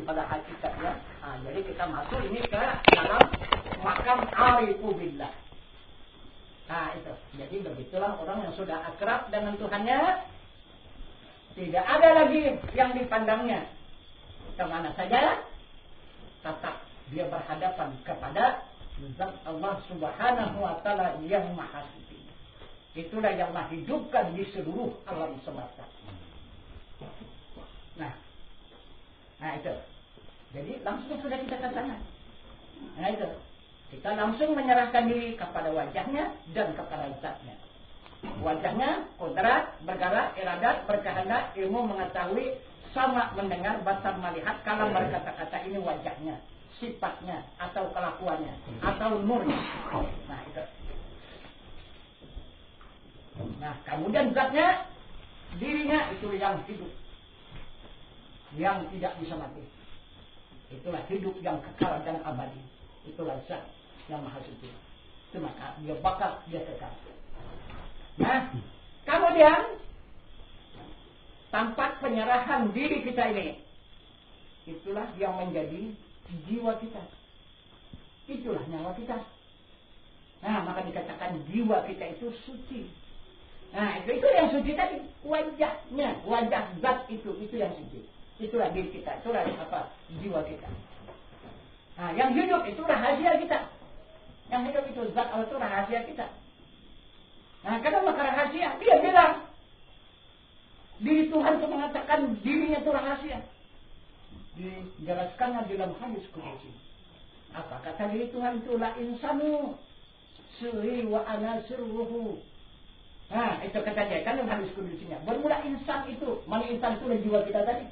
Pada hakikatnya, jadi kita masuk ini ke dalam makam arifu billah. Nah itu, jadi begitulah orang yang sudah akrab dengan Tuhannya, tidak ada lagi yang dipandangnya kemana saja, tetap dia berhadapan kepada Zat Allah Subhanahu wa Ta'ala yang Maha Suci. Itulah yang menghidupkan di seluruh alam semesta. Nah itu. Jadi langsung sudah kita katakan. Nah itu. Kita langsung menyerahkan diri kepada wajahnya dan kepada zatnya. Wajahnya, kodrat, bergerak, iradat, berkehendak, ilmu, mengetahui, sama mendengar, basar melihat, kalam berkata-kata, ini wajahnya, sifatnya, atau kelakuannya, atau nurnya. Nah itu. Nah kemudian zatnya, dirinya itu yang hidup, yang tidak bisa mati. Itulah hidup yang kekal dan abadi. Itulah zat yang Maha Suci. Itu maka dia bakal, dia kekal. Nah, kemudian tampak penyerahan diri kita ini. Itulah yang menjadi jiwa kita. Itulah nyawa kita. Nah, maka dikatakan jiwa kita itu suci. Nah, itu yang suci tadi. Wajahnya, wajah zat itu yang suci. Itulah diri kita, itulah apa? Jiwa kita. Nah, yang hidup itu rahasia kita. Yang hidup itu zat Allah itu rahasia kita. Nah, karena maka rahasia, dia bilang diri Tuhan itu mengatakan dirinya itu rahasia. Dijelaskannya dalam hadis qudsi. Apa kata diri Tuhan itu? La insanu sirri wa ana sirruhu. Nah, itu kata dia kan dalam hadis qudsinya. Bermula insan itu, mana insan itu adalah jiwa kita tadi.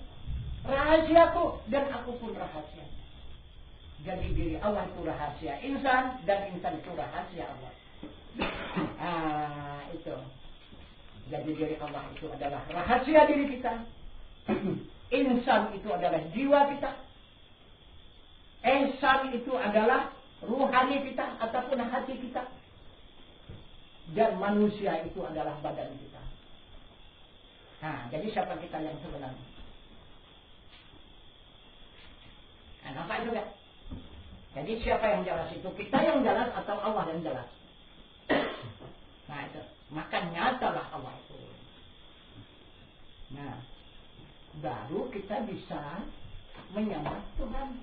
Rahasiaku dan aku pun rahasia. Jadi diri Allah itu rahasia insan dan insan itu rahasia Allah. Itu. Jadi diri Allah itu adalah rahasia diri kita. Insan itu adalah jiwa kita. Ihsan itu adalah ruhani kita ataupun hati kita. Dan manusia itu adalah badan kita. Nah, jadi siapa kita yang sebenarnya? Nah, nampak juga. Jadi siapa yang jelas itu? Kita yang jelas atau Allah yang jelas? Nah itu. Maka nyatalah Allah itu. Nah, baru kita bisa menyembah Tuhan.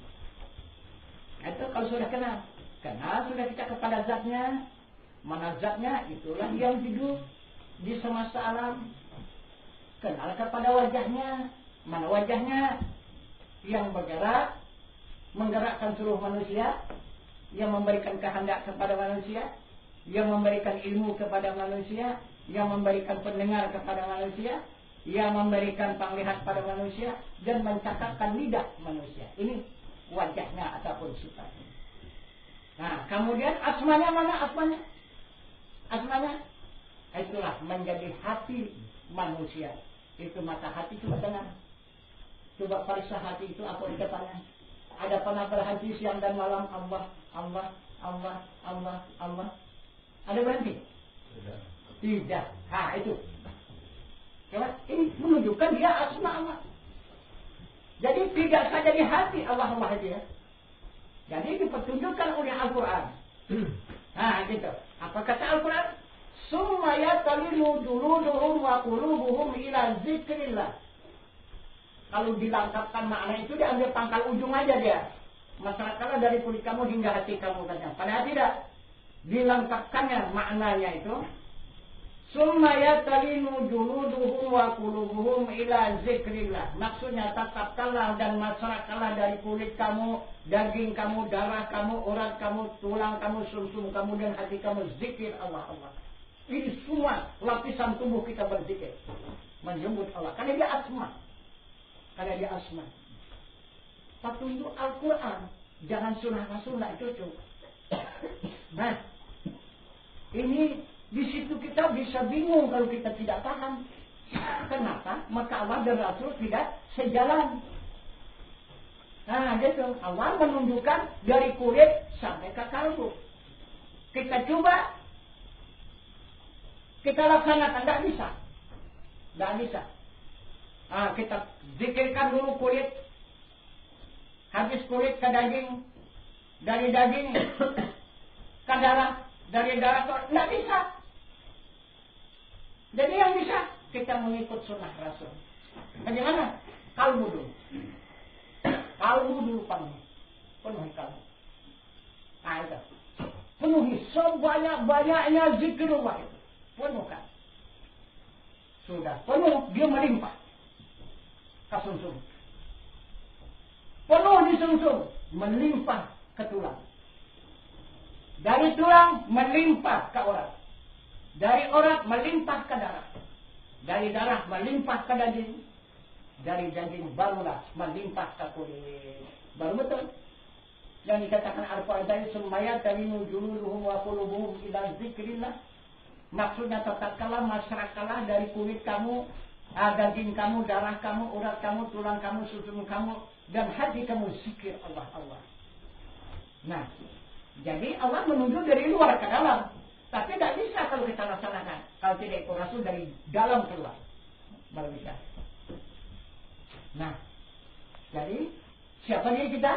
Nah, itu kalau sudah kenal. Kenal sudah kita kepada zatnya. Mana zatnya? Itulah yang hidup di semesta alam. Kenal kepada wajahnya. Mana wajahnya? Yang bergerak, menggerakkan seluruh manusia, yang memberikan kehendak kepada manusia, yang memberikan ilmu kepada manusia, yang memberikan pendengar kepada manusia, yang memberikan penglihat pada manusia, dan mencatatkan lidah manusia. Ini wajahnya ataupun sifatnya. Nah, kemudian asmanya mana asmanya? Asmanya itulah menjadi hati manusia. Itu mata hati coba dengar. Coba periksa hati itu apa di depannya. Ada pernah berhenti siang dan malam Allah, Allah, Allah, Allah, Allah. Ada berhenti? Tidak. Itu. Coba, ini menunjukkan dia asma Allah. Jadi tidak saja di hati Allah Allah itu ya. Jadi dipertunjukkan oleh Al-Quran. Nah gitu. Apa kata Al-Quran? Summa yatalilu duluduhum wa qulubuhum ila zikrillah. Kalau dilengkapkan makna itu diambil pangkal ujung aja dia. Masyarakatlah dari kulit kamu hingga hati kamu katanya. Padahal tidak. Dilengkapkannya maknanya itu. Summa yatalinu juluduhum wa qulubuhum ila zikrillah. Maksudnya tetapkanlah dan masyarakatlah dari kulit kamu, daging kamu, darah kamu, urat kamu, tulang kamu, sumsum kamu dan hati kamu zikir Allah. Ini semua lapisan tubuh kita berzikir, menyebut Allah. Karena dia asma. Petunjuk Al-Quran, jangan sunnah itu cukup. Nah, ini di situ kita bisa bingung kalau kita tidak paham. Kenapa? Maka Allah dan Rasul tidak sejalan. Nah, gitu. Allah menunjukkan dari kulit sampai ke kalbu. Kita coba, kita laksanakan, tidak bisa. Nah, kita zikirkan dulu kulit, habis kulit ke daging, dari daging ke darah, dari darah ke tidak bisa. Jadi yang bisa kita mengikut sunnah Rasul. Bagaimana? Kalbu dulu penuhi kalbu. Nah itu, penuhi sebanyak-banyaknya zikrullah itu, penuhkan. Sudah penuh, dia melimpah ke sumsum. Penuh di sumsum, melimpah ke tulang. Dari tulang melimpah ke urat. Dari urat melimpah ke darah. Dari darah melimpah ke daging. Dari daging barulah melimpah ke kulit. Baru betul. Yang dikatakan Al-Quran tadi, summa talinu juluduhum wa qulubuhum ila zikrillah. Maksudnya tetapkanlah, masyarakatlah dari kulit kamu, daging kamu, darah kamu, urat kamu, tulang kamu, sumsum kamu, dan hati kamu zikir Allah. Nah, jadi Allah menuju dari luar ke dalam. Tapi tidak bisa kalau kita laksanakan. Kalau tidak ikut Rasul dari dalam keluar, baru bisa. Nah, jadi siapa dia kita?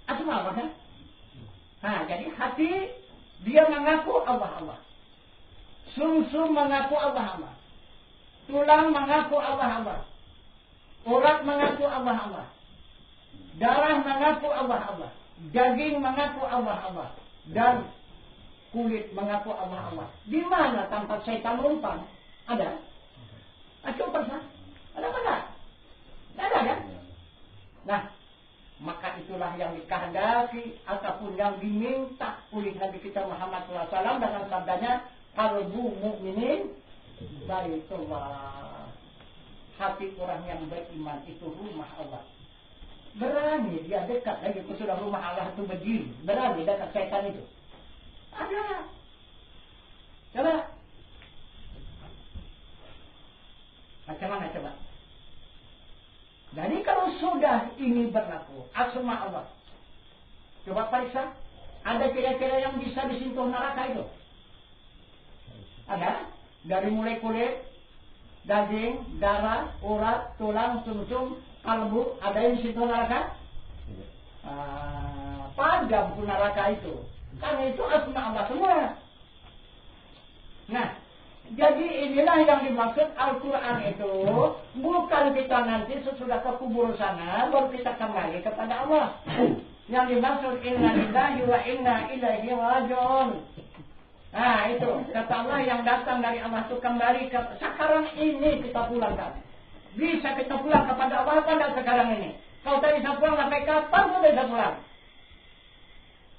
Asma Allah kan? Nah, jadi hati dia mengaku Allah. Sumsum mengaku Allah. Tulang mengaku Allah. Urat mengaku Allah. Darah mengaku Allah. Daging mengaku Allah. Dan kulit mengaku Allah. Di mana tempat syaitan menumpang? Ada? Coba pernah? Ada mana? Tidak ada kan? Nah, maka itulah yang dikehendaki ataupun yang diminta oleh Nabi kita Muhammad SAW dengan sabdanya, qalbu mu'minin baitullah. Hati orang yang beriman itu rumah Allah. Berani dia dekat lagi ke sudah rumah Allah itu berdiri. Berani dekat syaitan itu. Ada. Coba. Macam mana coba? Jadi kalau sudah ini berlaku, asma Allah. Coba periksa. Ada kira-kira yang bisa disentuh neraka itu? Ada. Dari mulai kulit, daging, darah, urat, tulang, sumsum, kalbu, ada yang situ neraka? Padam pun neraka itu. Karena itu asma Allah semua. Nah, jadi inilah yang dimaksud Al-Quran itu. Bukan kita nanti sesudah ke kubur sana, baru kita kembali kepada Allah. Yang dimaksud inna lillahi wa inna ilaihi raji'un. Nah itu, kata Allah yang datang dari Allah itu kembali ke sekarang ini kita pulangkan. Bisa kita pulang kepada Allah apa tidak sekarang ini? Kalau tadi bisa pulang sampai kapan pun bisa pulang.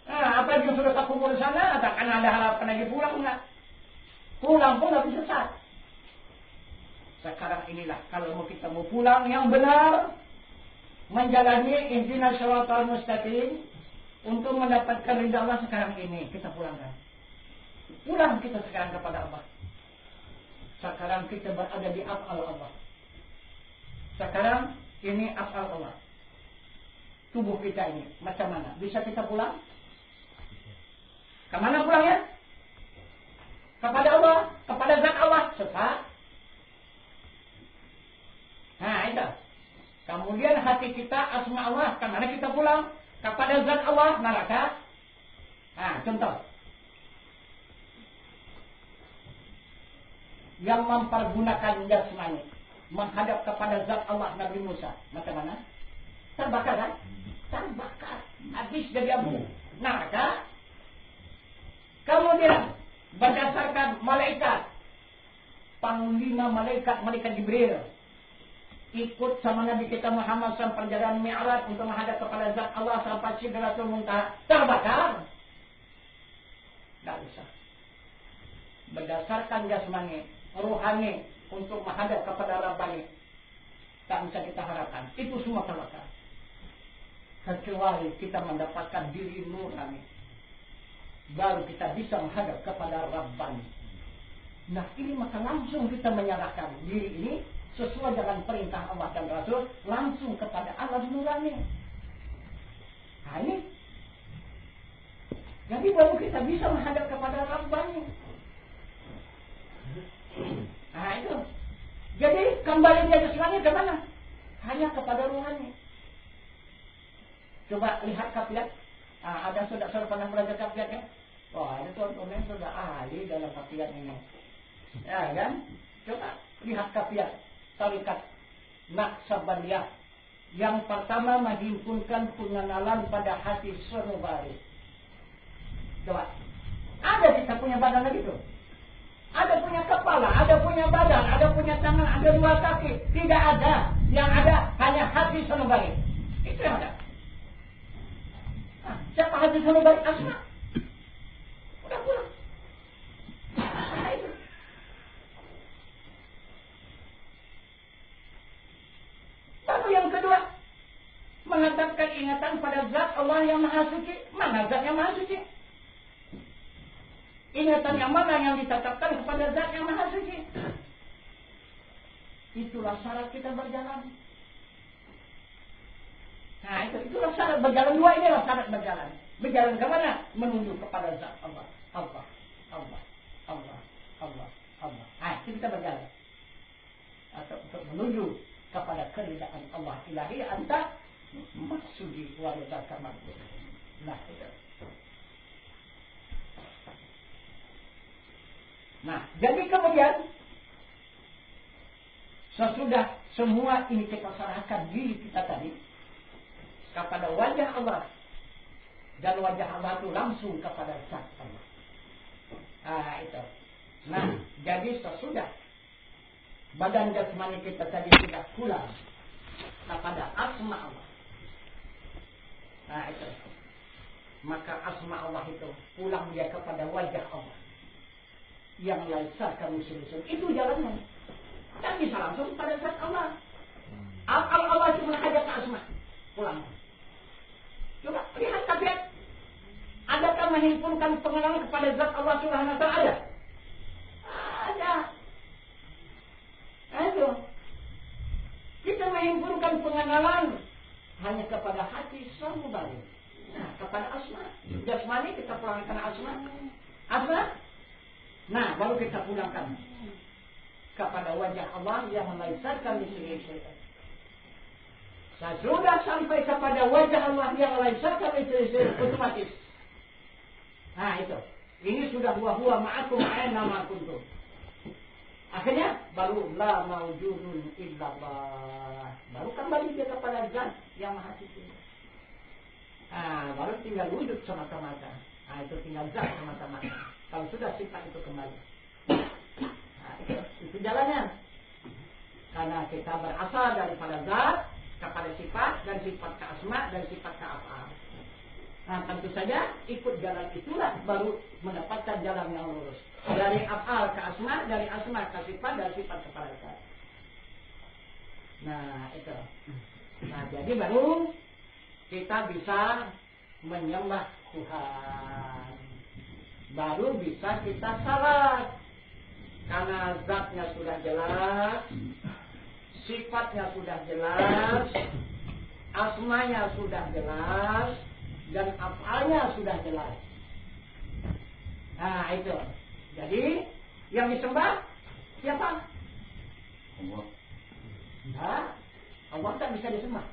Nah, apa yang sudah tak kubur sana? Akan ada harapan lagi pulang enggak? Pulang pun tidak bisa sesat. Sekarang inilah kalau kita mau pulang yang benar, menjalani ihdinas shiratal mustaqim untuk mendapatkan ridha Allah sekarang ini kita pulangkan. Pulang kita sekarang kepada Allah. Sekarang kita berada di af'al Allah. Sekarang ini af'al Allah. Tubuh kita ini macam mana? Bisa kita pulang? Kemana pulangnya? Kepada Allah, kepada zat Allah. Sesat. Nah itu. Kemudian hati kita asma Allah. Kemana kita pulang? Kepada zat Allah, neraka. Nah contoh. Yang mempergunakan jasmani menghadap kepada zat Allah Nabi Musa. Macam mana? terbakar kan? Terbakar, habis jadi abu. Nah, kan? Kemudian berdasarkan malaikat, panglima malaikat Jibril ikut sama Nabi kita Muhammad SAW perjalanan Mi'raj untuk menghadap kepada zat Allah sampai Sidratul Muntaha, terbakar. Tidak usah. Berdasarkan jasmani, rohani untuk menghadap kepada Rabbani, tak bisa kita harapkan. Itu semua terbakar. Kecuali kita mendapatkan diri nurani, baru kita bisa menghadap kepada Rabbani. Nah, ini maka langsung kita menyerahkan diri ini sesuai dengan perintah Allah dan Rasul langsung kepada alam nurani. Nah, ini. Jadi baru kita bisa menghadap kepada Rabbani. Nah, itu. Jadi kembali dia jasmani ke mana? Hanya kepada rohani. Coba lihat kafiat. Ada saudara-saudara pernah belajar kafiat ya? Wah, ada tuan-tuan sudah ahli dalam kafiat ini. Ya kan? Coba lihat kafiat tarikat Naqsabandiyah. Yang pertama menghimpunkan pengenalan pada hati sanubari. Coba. Ada kita punya badan lagi tuh. Ada punya kepala, ada punya badan, ada punya tangan, ada dua kaki. Tidak ada. Yang ada hanya hati sanubari. Itu yang ada. Nah, siapa hati sanubari? Asma. Udah pulang. Nah, itu. Lalu yang kedua, menetapkan ingatan pada zat Allah yang Maha Suci. Mana zat yang Maha Suci? Ingatan yang mana yang ditetapkan kepada zat yang Maha Suci? Itulah syarat kita berjalan. Nah, itulah syarat berjalan. Dua inilah syarat berjalan. Berjalan ke mana? Menuju kepada zat Allah. Allah, Allah, Allah, Allah, Allah. Nah, itu kita berjalan. Atau untuk menuju kepada keridaan Allah ilahi anta maksudi wa ridaka maksud. Nah, itu. Nah, jadi kemudian sesudah semua ini kita serahkan diri kita tadi kepada wajah Allah dan wajah Allah itu langsung kepada zat Allah. Nah, itu. Nah, jadi sesudah badan jasmani kita tadi sudah pulang kepada asma Allah. Nah, itu. Maka asma Allah itu pulang dia kepada wajah Allah. Yang laisa kami susun. Itu jalannya. Dan bisa langsung pada zat Allah. Akal Allah cuma ajak ke asma. Pulang. Coba lihat tabiat. Adakah menghimpunkan pengenalan kepada zat Allah Subhanahu wa ta'ala? Ada. Ada. Itu. Kita menghimpunkan pengenalan hanya kepada hati sanubari. Nah, kepada asma. Jasmani kita pulangkan asma. Asma. Nah, baru kita pulangkan kepada wajah Allah yang melaisarkan di sini syaitan. Sudah sampai kepada wajah Allah yang melaisarkan di sini otomatis. Nah, itu. Ini sudah huwa ma'akum aina ma kuntum. Akhirnya baru la maujudun illallah. Baru kembali dia kepada zat yang Maha Suci. Nah, baru tinggal wujud semata-mata. Nah, itu tinggal zat semata-mata. Kalau sudah sifat itu kembali. Nah, itu jalannya. Karena kita berasal daripada zat kepada sifat, dan sifat ke asma, dan sifat ke af'al. Nah, tentu saja ikut jalan itulah baru mendapatkan jalan yang lurus. Dari af'al ke asma, dari asma ke sifat, dari sifat kepada zat. Nah, itu. Nah, jadi baru kita bisa menyembah Tuhan. Baru bisa kita salat. Karena zatnya sudah jelas, sifatnya sudah jelas, asmanya sudah jelas, dan af'alnya sudah jelas. Nah, itu. Jadi yang disembah siapa? Allah. Nah, Allah tak bisa disembah.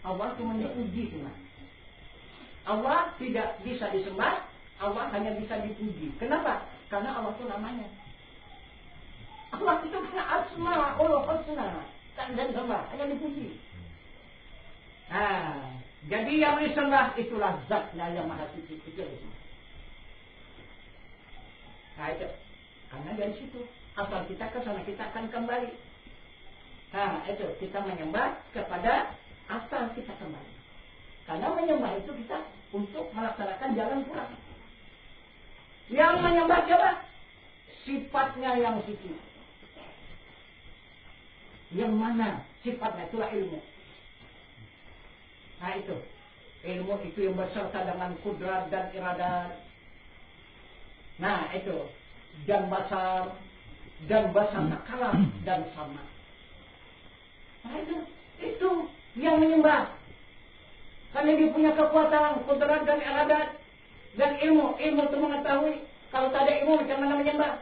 Allah cuma dipuji cuma. Allah tidak bisa disembah. Allah hanya bisa dipuji. Kenapa? Karena Allah itu namanya. Allah itu punya asma, Allah husna. Tak bisa disembah, hanya dipuji. Jadi yang disembah itulah zatnya yang maha suci. Itu. Itu. Karena dari situ asal kita ke sana kita akan kembali. Itu kita menyembah kepada asal kita kembali. Karena menyembah itu kita untuk melaksanakan jalan pulang. Yang menyembah coba sifatnya yang suci. Yang mana sifatnya itulah ilmu. Itu ilmu itu yang berserta dengan kudrat dan iradat. Itu dan basar kalam dan sama. Itu yang menyembah. Karena dia punya kekuatan, kudrat dan iradat dan ilmu untuk mengetahui. Kalau tak ada ilmu macam mana menyembah?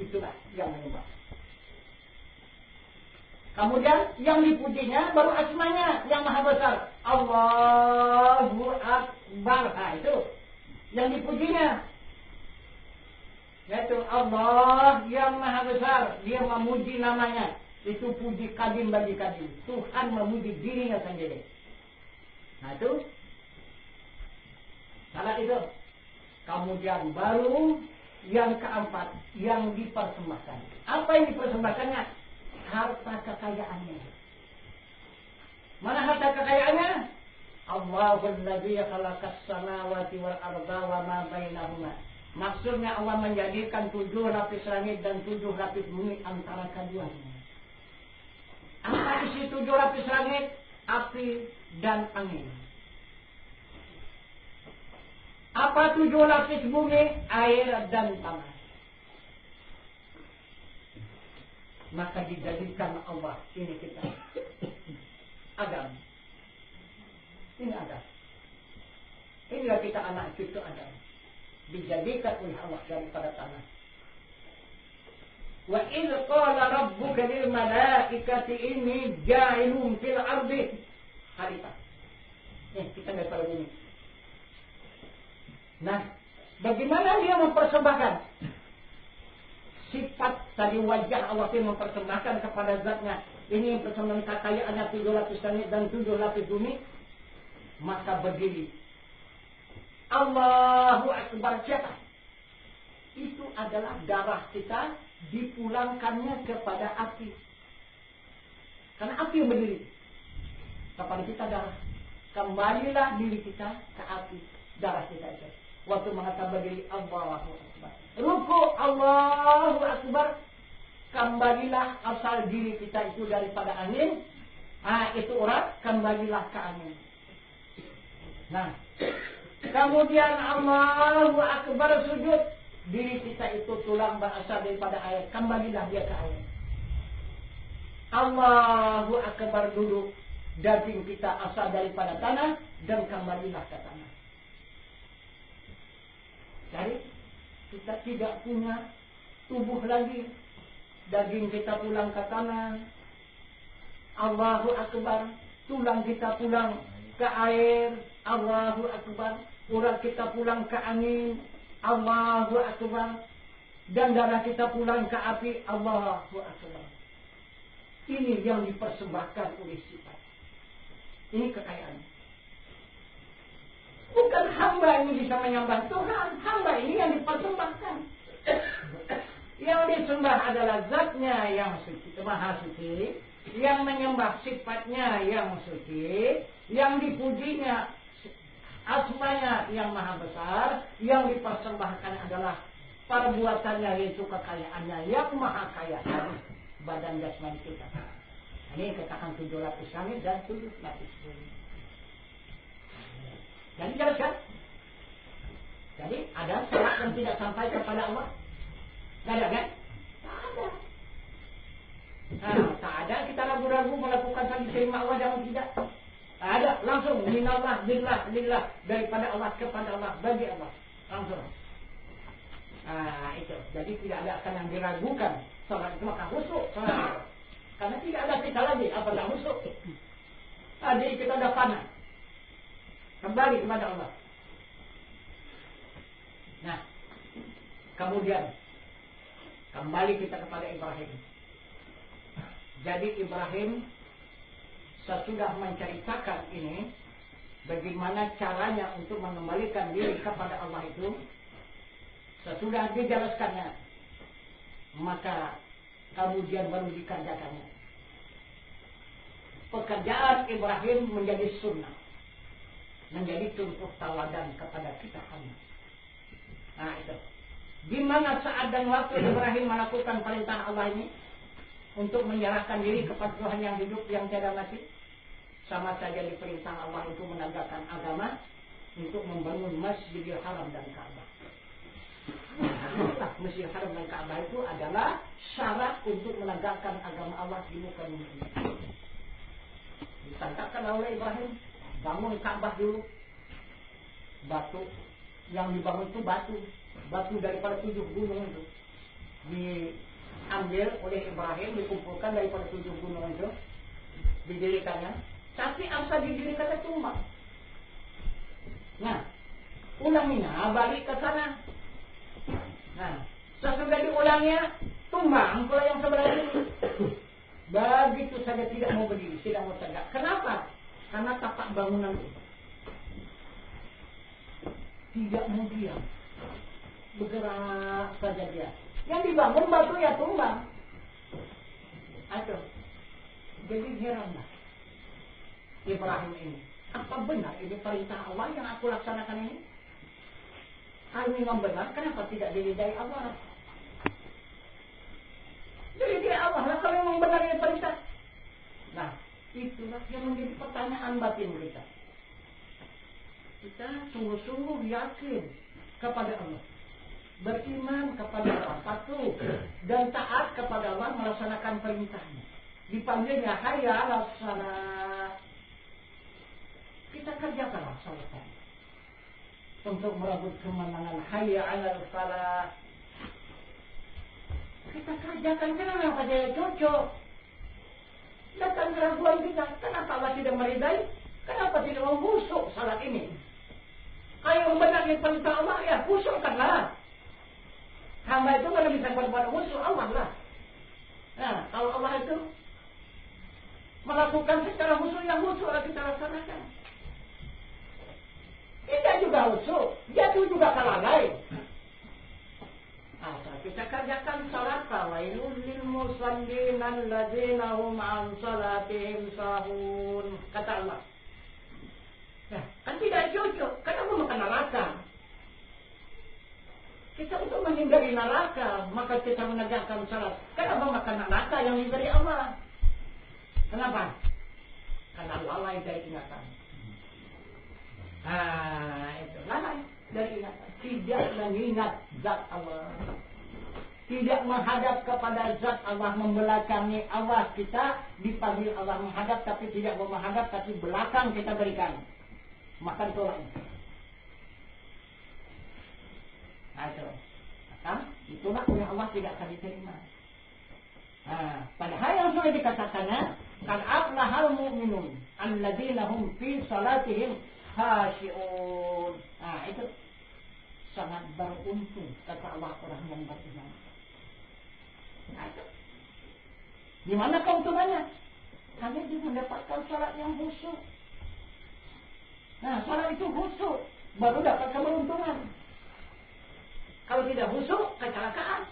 Itulah yang menyembah. Kemudian yang dipujinya baru asmanya yang maha besar. Allahu Akbar. Itu yang dipujinya. Yaitu Allah yang maha besar. Dia memuji namanya. Itu puji kadim bagi kadim. Tuhan memuji dirinya sendiri. Itu salah itu. Kemudian baru yang keempat yang dipersembahkan. Apa yang dipersembahkannya? Harta kekayaannya. Mana harta kekayaannya? Allahul ladzi khalaqas samawati wal arda wa ma bainahuma. Maksudnya Allah menjadikan 7 lapis langit dan 7 lapis bumi antara keduanya. Apa isi 7 lapis langit? Api dan angin. Apa 7 lapis bumi? Air dan tanah. Maka dijadikan Allah. Ini kita Adam. Ini Adam. Inilah kita anak cucu Adam. Dijadikan oleh Allah daripada tanah. Wa idh qala rabbuka lil malaikati inni ja'ilun fil ardi khalifah. Kita daripada bumi. Nah, bagaimana dia mempersembahkan sifat tadi wajah Allah yang mempersembahkan kepada zatnya. Ini yang persembahkan kekayaannya 7 lapis langit dan 7 lapis bumi. Maka berdiri Allahu Akbar. Siapa? Itu adalah darah kita dipulangkannya kepada api. Karena api yang berdiri kepada kita darah. Kembalilah diri kita ke api. Darah kita itu. Waktu mengatakan berdiri Allahu Akbar. Ruku Allahu Akbar. Kembalilah asal diri kita itu daripada angin. Itu urat. Kembalilah ke angin. Nah, kemudian Allahu Akbar sujud. Diri kita itu tulang berasal daripada air. Kembalilah dia ke air. Allahu Akbar duduk. Daging kita asal daripada tanah. Dan kembalilah ke tanah. Jadi kita tidak punya tubuh lagi. Daging kita pulang ke tanah. Allahu Akbar. Tulang kita pulang ke air. Allahu Akbar. Urat kita pulang ke angin. Allahu Akbar. Dan darah kita pulang ke api. Allahu Akbar. Ini yang dipersembahkan oleh sifat. Ini kekayaan. Bukan hamba ini bisa menyembah Tuhan. Hamba ini yang dipersembahkan. Yang disembah adalah zatnya yang suci, maha suci. Yang menyembah sifatnya yang suci. Yang dipujinya asmanya yang maha besar. Yang dipersembahkan adalah perbuatannya, yaitu kekayaannya yang maha kaya. Badan jasmani kita. Ini katakan 7 lapis langit dan 7 lapis bumi. Jadi jelas kan? Jadi ada salat yang tidak sampai kepada Allah? Tidak ada kan? Tak ada. Tak ada kita ragu-ragu melakukan salat diterima Allah dan tidak. Tak ada. Langsung minallah, lillah daripada Allah kepada Allah, bagi Allah. Langsung. Itu. Jadi tidak ada akan yang diragukan. Salat itu maka khusyuk. Karena tidak ada kita lagi. Apabila khusyuk. Jadi kita ada panah. Kembali kepada Allah. Nah, kemudian kembali kita kepada Ibrahim. Jadi Ibrahim sesudah menceritakan ini, bagaimana caranya untuk mengembalikan diri kepada Allah itu, sesudah dijelaskannya, maka kemudian baru dikerjakannya. Pekerjaan Ibrahim menjadi sunnah, menjadi contoh teladan kepada kita semua. Nah itu, di mana saat dan waktu Ibrahim melakukan perintah Allah ini untuk menyerahkan diri kepada Tuhan yang hidup yang tiada mati, sama saja diperintah Allah itu menegakkan agama untuk membangun Masjidil Haram dan Ka'bah. Nah, Masjidil Haram dan Ka'bah itu adalah syarat untuk menegakkan agama Allah di muka bumi ini. Ditantangkan oleh Ibrahim, bangun Ka'bah dulu. Batu yang dibangun itu batu daripada 7 gunung itu diambil oleh Ibrahim, dikumpulkan daripada 7 gunung itu, didirikannya. Tapi asal didirikannya tumbang. Nah, ulangnya balik ke sana. Nah, sesudah diulangnya tumbang pula yang sebelah ini. Begitu saja tidak mau berdiri, tidak mau tegak. Kenapa? Karena tapak bangunan itu tidak mau diam, bergerak saja dia. Yang dibangun batu ya tumbang. Aduh, jadi heranlah Ibrahim ini. Apa benar ini perintah Allah yang aku laksanakan ini? Kalau memang benar, kenapa tidak diridai Allah? Diridai Allah lah kalau memang benar ini perintah. Nah, itulah yang menjadi pertanyaan batin kita. Kita sungguh-sungguh yakin kepada Allah, beriman kepada Allah, patuh dan taat kepada Allah, melaksanakan perintahnya. Dipanggilnya hayya 'alas shalah. Kita kerjakanlah salat tadi untuk merebut kemenangan. Hayya 'alal falah. Kita kerjakan, kenapa dia cocok? Datang keraguan kita, kenapa Allah tidak meridai? Kenapa tidak membusuk salat ini? Kalau benar ini perintah Allah, ya busukkanlah. Hamba itu kalau bisa berbuat busuk Allah lah. Nah, kalau Allah itu melakukan secara busuk, yang busuklah kita laksanakan. Kita juga busuk, jatuh juga kalalai. Asal kita kerjakan salat, fawailul lil musallin alladzina hum an salatihim sahun. Kata Allah. Nah, kan tidak cocok, karena mau makan neraka. Kita untuk menghindari neraka, maka kita menegakkan salat. Kenapa makan neraka yang diberi Allah? Kenapa? Karena lalai dari ingatan. Nah, itu lalai dari ingatan. Tidak mengingat zat Allah. Tidak menghadap kepada zat Allah, membelakangi Allah. Kita dipanggil Allah menghadap, tapi tidak mau menghadap, tapi belakang kita berikan. Makan tolak. Nah, itu. Maka itulah oleh Allah tidak akan diterima. Nah, padahal yang sudah dikatakannya, kan aflahal mu'minun alladzina hum fi salatihim khashi'un. Nah, itu sangat beruntung kata Allah orang yang beriman. Nah, itu. Di mana keuntungannya? Hanya dia mendapatkan salat yang khusyuk. Nah, salat itu khusyuk, baru dapat keberuntungan. Kalau tidak khusyuk, kecelakaan.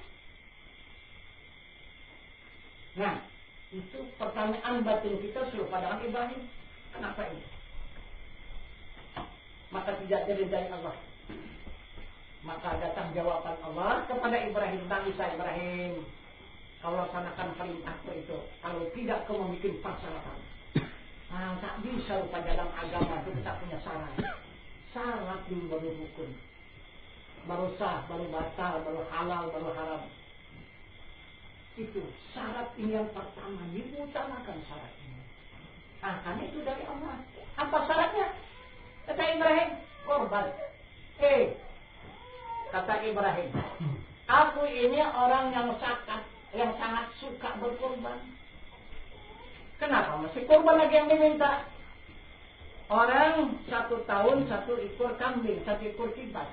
Nah, itu pertanyaan batin kita seluruh pandangan Ibrahim. Kenapa ini? Maka tidak diridai Allah. Maka datang jawaban Allah kepada Ibrahim. Tak bisa Ibrahim, kalau laksanakan perintahku itu, kalau tidak kau membuat persyaratan. Nah, tak bisa lupa dalam agama itu kita punya syarat. Syarat dulu baru rukun, baru sah, baru batal, baru halal, baru haram. Itu syarat ini yang pertama, diutamakan syarat ini. Nah, kan itu dari Allah. Apa syaratnya? Kata Ibrahim, korban. Kata Ibrahim, aku ini orang yang sangat suka berkorban. Kenapa masih korban lagi yang diminta? Orang 1 tahun 1 ekor kambing, 1 ekor kibas.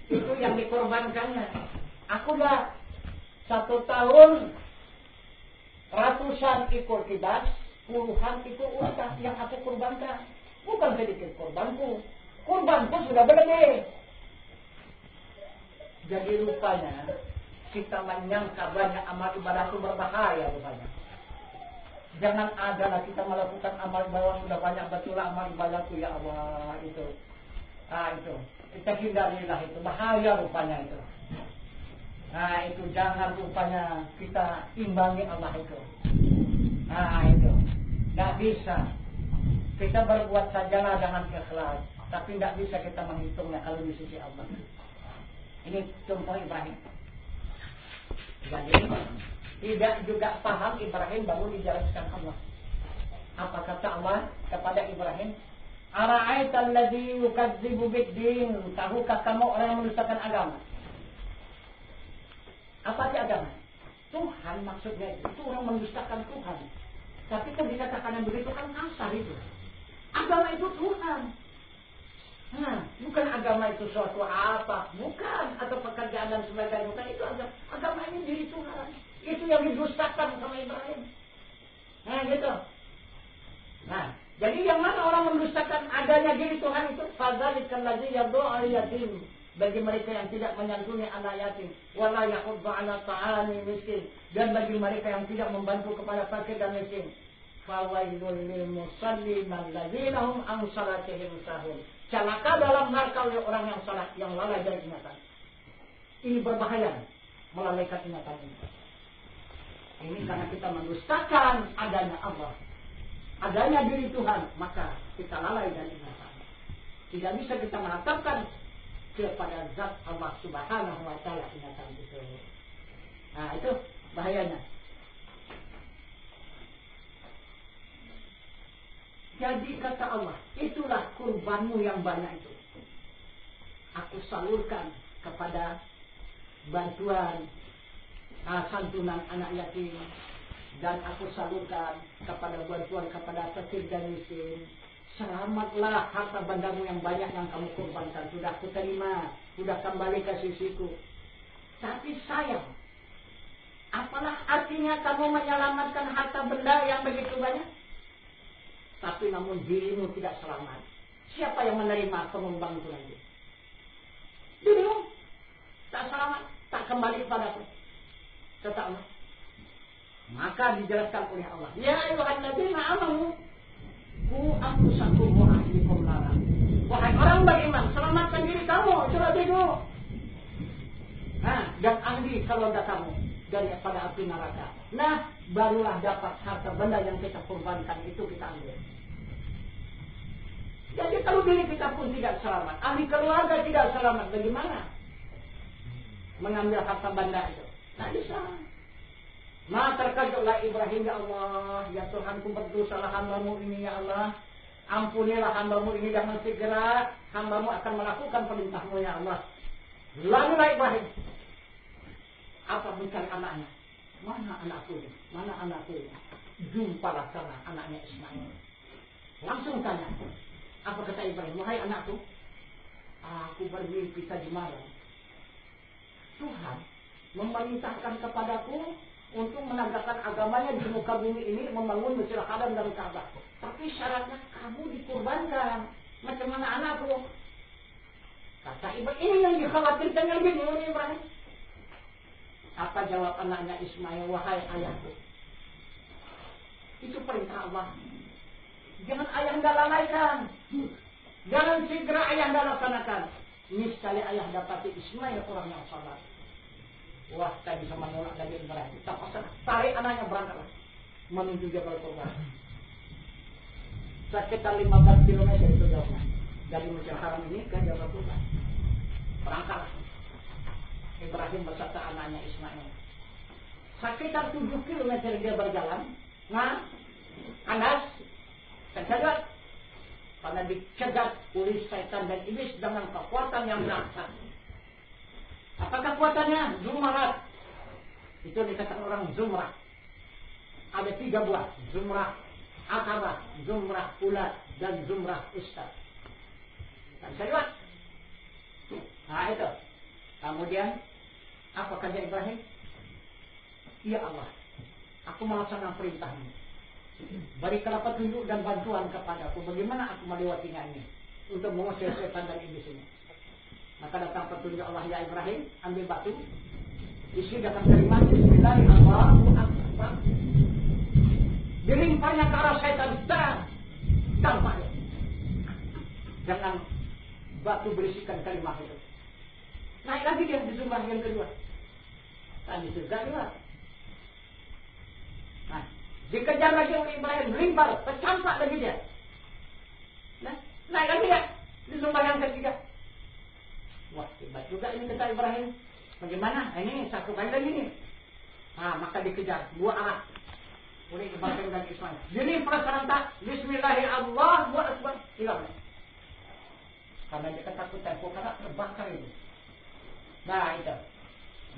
Itu yang dikorbankannya. Aku dah 1 tahun ratusan ekor kibas, puluhan ekor unta yang aku kurbankan. Bukan sedikit kurbanku. Kurbanku sudah berlebih. Jadi rupanya kita menyangka banyak amal ibadah itu berbahaya rupanya. Jangan adalah kita melakukan amal ibadah sudah banyak betul amal ibadahku ya Allah itu. Itu. Kita hindarilah itu. Bahaya rupanya itu. Itu jangan rupanya kita imbangi Allah itu. Itu. Tidak bisa. Kita berbuat sajalah dengan ikhlas. Tapi tidak bisa kita menghitungnya kalau di sisi Allah. Ini contoh Ibrahim. Jadi tidak juga paham Ibrahim baru dijelaskan Allah. Apa kata Allah kepada Ibrahim? Ara'aital ladzi yukadzibu bid-din. Tahukah kamu orang yang mendustakan agama? Apa sih agama? Tuhan maksudnya itu orang mendustakan Tuhan. Tapi kan dikatakan yang begitu kan kasar itu. Agama itu Tuhan. Bukan agama itu suatu apa, bukan, atau pekerjaan dan sebagainya, bukan itu agama ini diri Tuhan. Itu yang didustakan sama Ibrahim. Gitu. Jadi yang mana orang mendustakan adanya diri Tuhan itu, fadzalikal ladzi yad'u yatim, bagi mereka yang tidak menyantuni anak yatim, wala yahuddu 'ala ta'ami miskin, dan bagi mereka yang tidak membantu kepada fakir dan miskin. Fawailul lil musallin alladzina hum an salatihim sahun. Celaka dalam neraka oleh orang yang salat yang lalai dari ingatan. Ini berbahaya melalaikan ingatan ini. Ini karena kita mendustakan adanya Allah, adanya diri Tuhan, maka kita lalai dari ingatan. Tidak bisa kita menetapkan kepada zat Allah Subhanahu wa taala ingatan itu. Itu bahayanya. Jadi kata Allah, itulah kurbanmu yang banyak itu. Aku salurkan kepada bantuan santunan anak yatim, dan aku salurkan kepada bantuan kepada fakir dan miskin. Selamatlah harta bendamu yang banyak yang kamu kurbankan. Sudah aku terima, sudah kembali ke sisiku. Tapi sayang, apalah artinya kamu menyelamatkan harta benda yang begitu banyak? Tapi namun dirimu tidak selamat. Siapa yang menerima pengembang itu nanti? Dirimu tak selamat, tak kembali kepadaku. Kata Allah. Maka dijelaskan oleh Allah. Ya ayyuhalladzina amanu qu anfusakum wa ahlikum nar. Wahai orang beriman, selamatkan diri kamu, itulah dirimu. Dan ahli keluarga kamu daripada api neraka. Barulah dapat harta benda yang kita kurbankan itu kita ambil. Jadi kalau diri kita pun tidak selamat, ahli keluarga tidak selamat, bagaimana mengambil harta benda itu? Tak bisa. Terkejutlah Ibrahim, ya Allah, ya Tuhanku, berdosalah hambamu ini ya Allah. Ampunilah hambamu ini dengan segera hambamu akan melakukan perintahmu ya Allah. Lalulah Ibrahim, apa mencari anaknya? Mana anakku ini? Mana anakku ini? Jumpalah sana anaknya Ismail. Langsung tanya. Apa kata Ibrahim? Wahai anakku, aku bermimpi tadi malam. Tuhan memerintahkan kepadaku untuk menegakkan agamanya di muka bumi ini, membangun Masjidil Haram dan Ka'bah. Tapi syaratnya kamu dikurbankan. Macam mana anakku? Kata Ibrahim, ini yang dikhawatirkan yang lebih dulu Ibrahim. Apa jawab anaknya Ismail? Wahai ayahku, itu perintah Allah. Jangan ayahanda lalaikan. Jangan segera ayahanda laksanakan. Niscaya ayah dapati Ismail orang yang sabar. Wah, saya bisa menolak dari Ibrahim. Kita pasang, tarik anaknya, berangkatlah menuju Jabal Qurban. Sekitar 15 km itu jauhnya dari Masjidil Haram ini ke Jabal Qurban. Berangkatlah Ibrahim beserta anaknya Ismail. Sekitar 7 km dia berjalan. Anas tercegat karena dicegat oleh syaitan dan iblis dengan kekuatan yang dahsyat. Apa kekuatannya? Zumrat. Itu dikatakan orang zumrah. Ada 3 buah. Zumrah Aqabah, Zumrah Ula, dan Zumrah Ustad. Tak bisa lihat. Itu. Kemudian apa kata Ibrahim? Ya Allah, aku melaksanakan perintahmu. berikanlah petunjuk dan bantuan kepadaku. Bagaimana aku melewatinya ini untuk mengusir setan dan iblis ini. Maka datang petunjuk Allah, ya Ibrahim, ambil batu, isi dalam kalimat Bismillahirrahmanirrahim. Dilimpahnya ke arah setan, tampaknya. Jangan batu berisikan kalimat itu. Naik lagi dia di sumber yang kedua. Tadi juga juga. Nah, dikejar lagi oleh Ibrahim, limpar, tercampak lagi dia. Nah, naik lagi dia di sumber yang ketiga. Wah, hebat juga ini kata Ibrahim. Bagaimana? Ini satu kali lagi nih. Nah, maka dikejar dua arah oleh Ibrahim dan Ismail. Jadi serentak Bismillahirrahmanirrahim. Hilang. Karena dia ketakutan, karena terbakar itu. Nah, itu.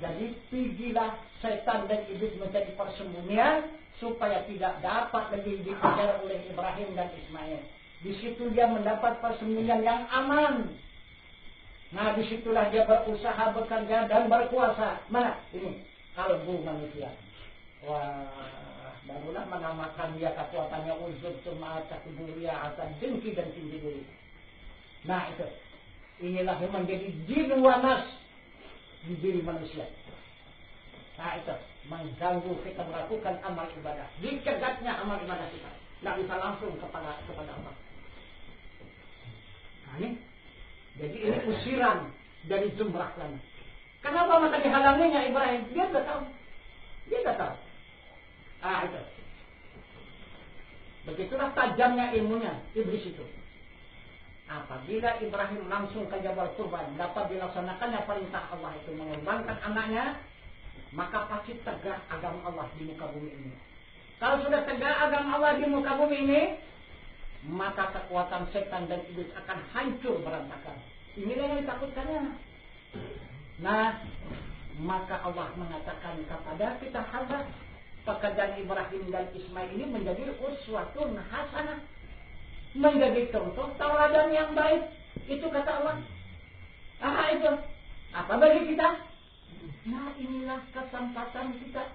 Jadi pergilah setan dan iblis menjadi persembunyian supaya tidak dapat lagi dikejar oleh Ibrahim dan Ismail. Di situ dia mendapat persembunyian yang aman. Nah, disitulah dia berusaha, bekerja dan berkuasa. Mana? Ini kalbu manusia. Wah, barulah menamakan dia kekuatannya uzur sumata kuduria asal dengki dan tinggi diri. Nah, itu. Inilah yang menjadi jin wanas di diri manusia. Nah, itu mengganggu kita melakukan amal ibadah. Dicegatnya amal ibadah kita. Tidak bisa langsung kepada Allah. Nah, ini. Jadi ini usiran dari jumrah lama. Kenapa maka dihalanginya Ibrahim? Dia tidak tahu. Ah, itu. Begitulah tajamnya ilmunya iblis itu. Apabila Ibrahim langsung ke Jabal Qurban, dapat dilaksanakannya perintah Allah itu mengorbankan anaknya, maka pasti tegak agama Allah di muka bumi ini. Kalau sudah tegak agama Allah di muka bumi ini, maka kekuatan setan dan iblis akan hancur berantakan. Inilah yang ditakutkannya. Nah, maka Allah mengatakan kepada kita hamba, pekerjaan Ibrahim dan Ismail ini menjadi uswatun hasanah, menjadi contoh tauladan yang baik. Itu kata Allah. Ah, itu. Apa bagi kita? Nah, inilah kesempatan kita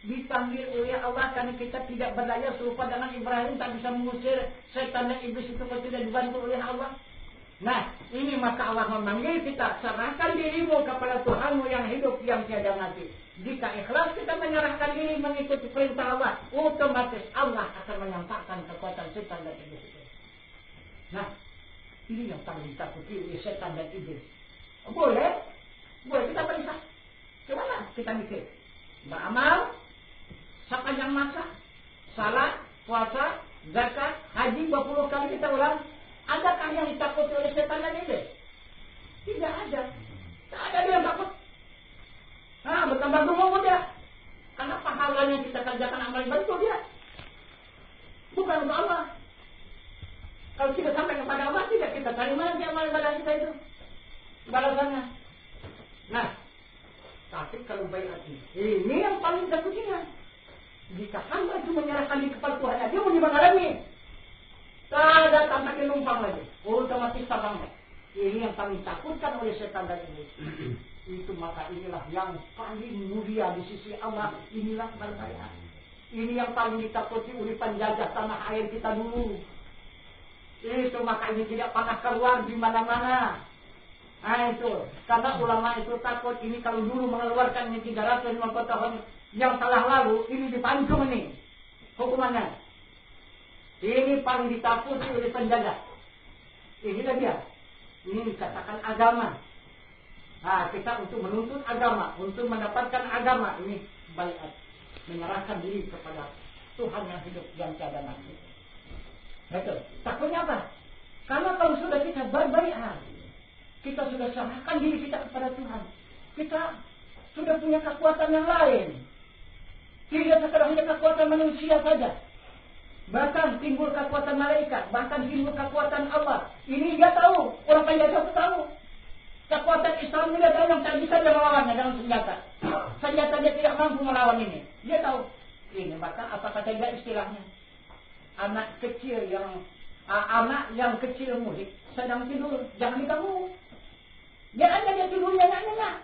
dipanggil oleh Allah karena kita tidak berdaya serupa dengan Ibrahim, tak bisa mengusir setan dan iblis itu kalau tidak dibantu oleh Allah. Nah, ini maka Allah memanggil kita, serahkan dirimu kepada Tuhanmu yang hidup, yang tiada mati. Jika ikhlas kita menyerahkan diri mengikuti perintah Allah, otomatis Allah akan menyampaikan kekuatan setan dan iblis itu. Nah, ini yang paling ditakuti oleh setan dan iblis. Boleh kita perintah. Gimana kita mikir? Beramal sepanjang masa, salat, puasa, zakat, haji 20 kali kita ulang. Adakah yang ditakuti oleh setan dan iblis? Tidak ada. Tak ada dia yang takut. Nah, bertambah gemuk dia. Karena pahalanya kita kerjakan amal ibadah dia. Bukan untuk Allah. Kalau kita sampai kepada Allah, tidak kita terima lagi amal ibadah kita itu. Balasannya. Nah, tapi kalau baik hati, ini yang paling takutnya. Jika hamba itu menyerahkan diri kepada Tuhan, dia mau dimengalami. Tak ada tampaknya numpang lagi. Otomatis tabangnya. Ini yang paling takutkan oleh setan dan iblis. Itu maka inilah yang paling mulia di sisi Allah. Inilah berbahaya. Ini yang paling ditakuti oleh penjajah tanah air kita dulu. Itu maka ini tidak pernah keluar di mana-mana. Nah itu. Karena ulama itu takut ini kalau dulu mengeluarkan ini 350 tahun yang telah lalu, ini dipancung ini hukumannya. Ini paling ditakuti oleh penjajah. Inilah dia. Ini dikatakan agama. Nah, kita untuk menuntut agama, untuk mendapatkan agama, ini baiat, menyerahkan diri kepada Tuhan yang hidup yang tiada mati. Betul. Takutnya apa? Karena kalau sudah kita berbaiat, kita sudah serahkan diri kita kepada Tuhan. Kita sudah punya kekuatan yang lain. Tidak sekedar hanya kekuatan manusia saja. Bahkan timbul kekuatan malaikat, bahkan timbul kekuatan Allah. Ini dia tahu, orang penjajah itu tahu. Kekuatan Islam dia tahu yang tak bisa dia melawannya dengan senjata. Senjata dia tidak mampu melawan ini. Dia tahu. Ini maka apa kata dia istilahnya? Anak kecil yang kecil mudik sedang tidur, jangan diganggu. Dia ada dia tidur nyenyak.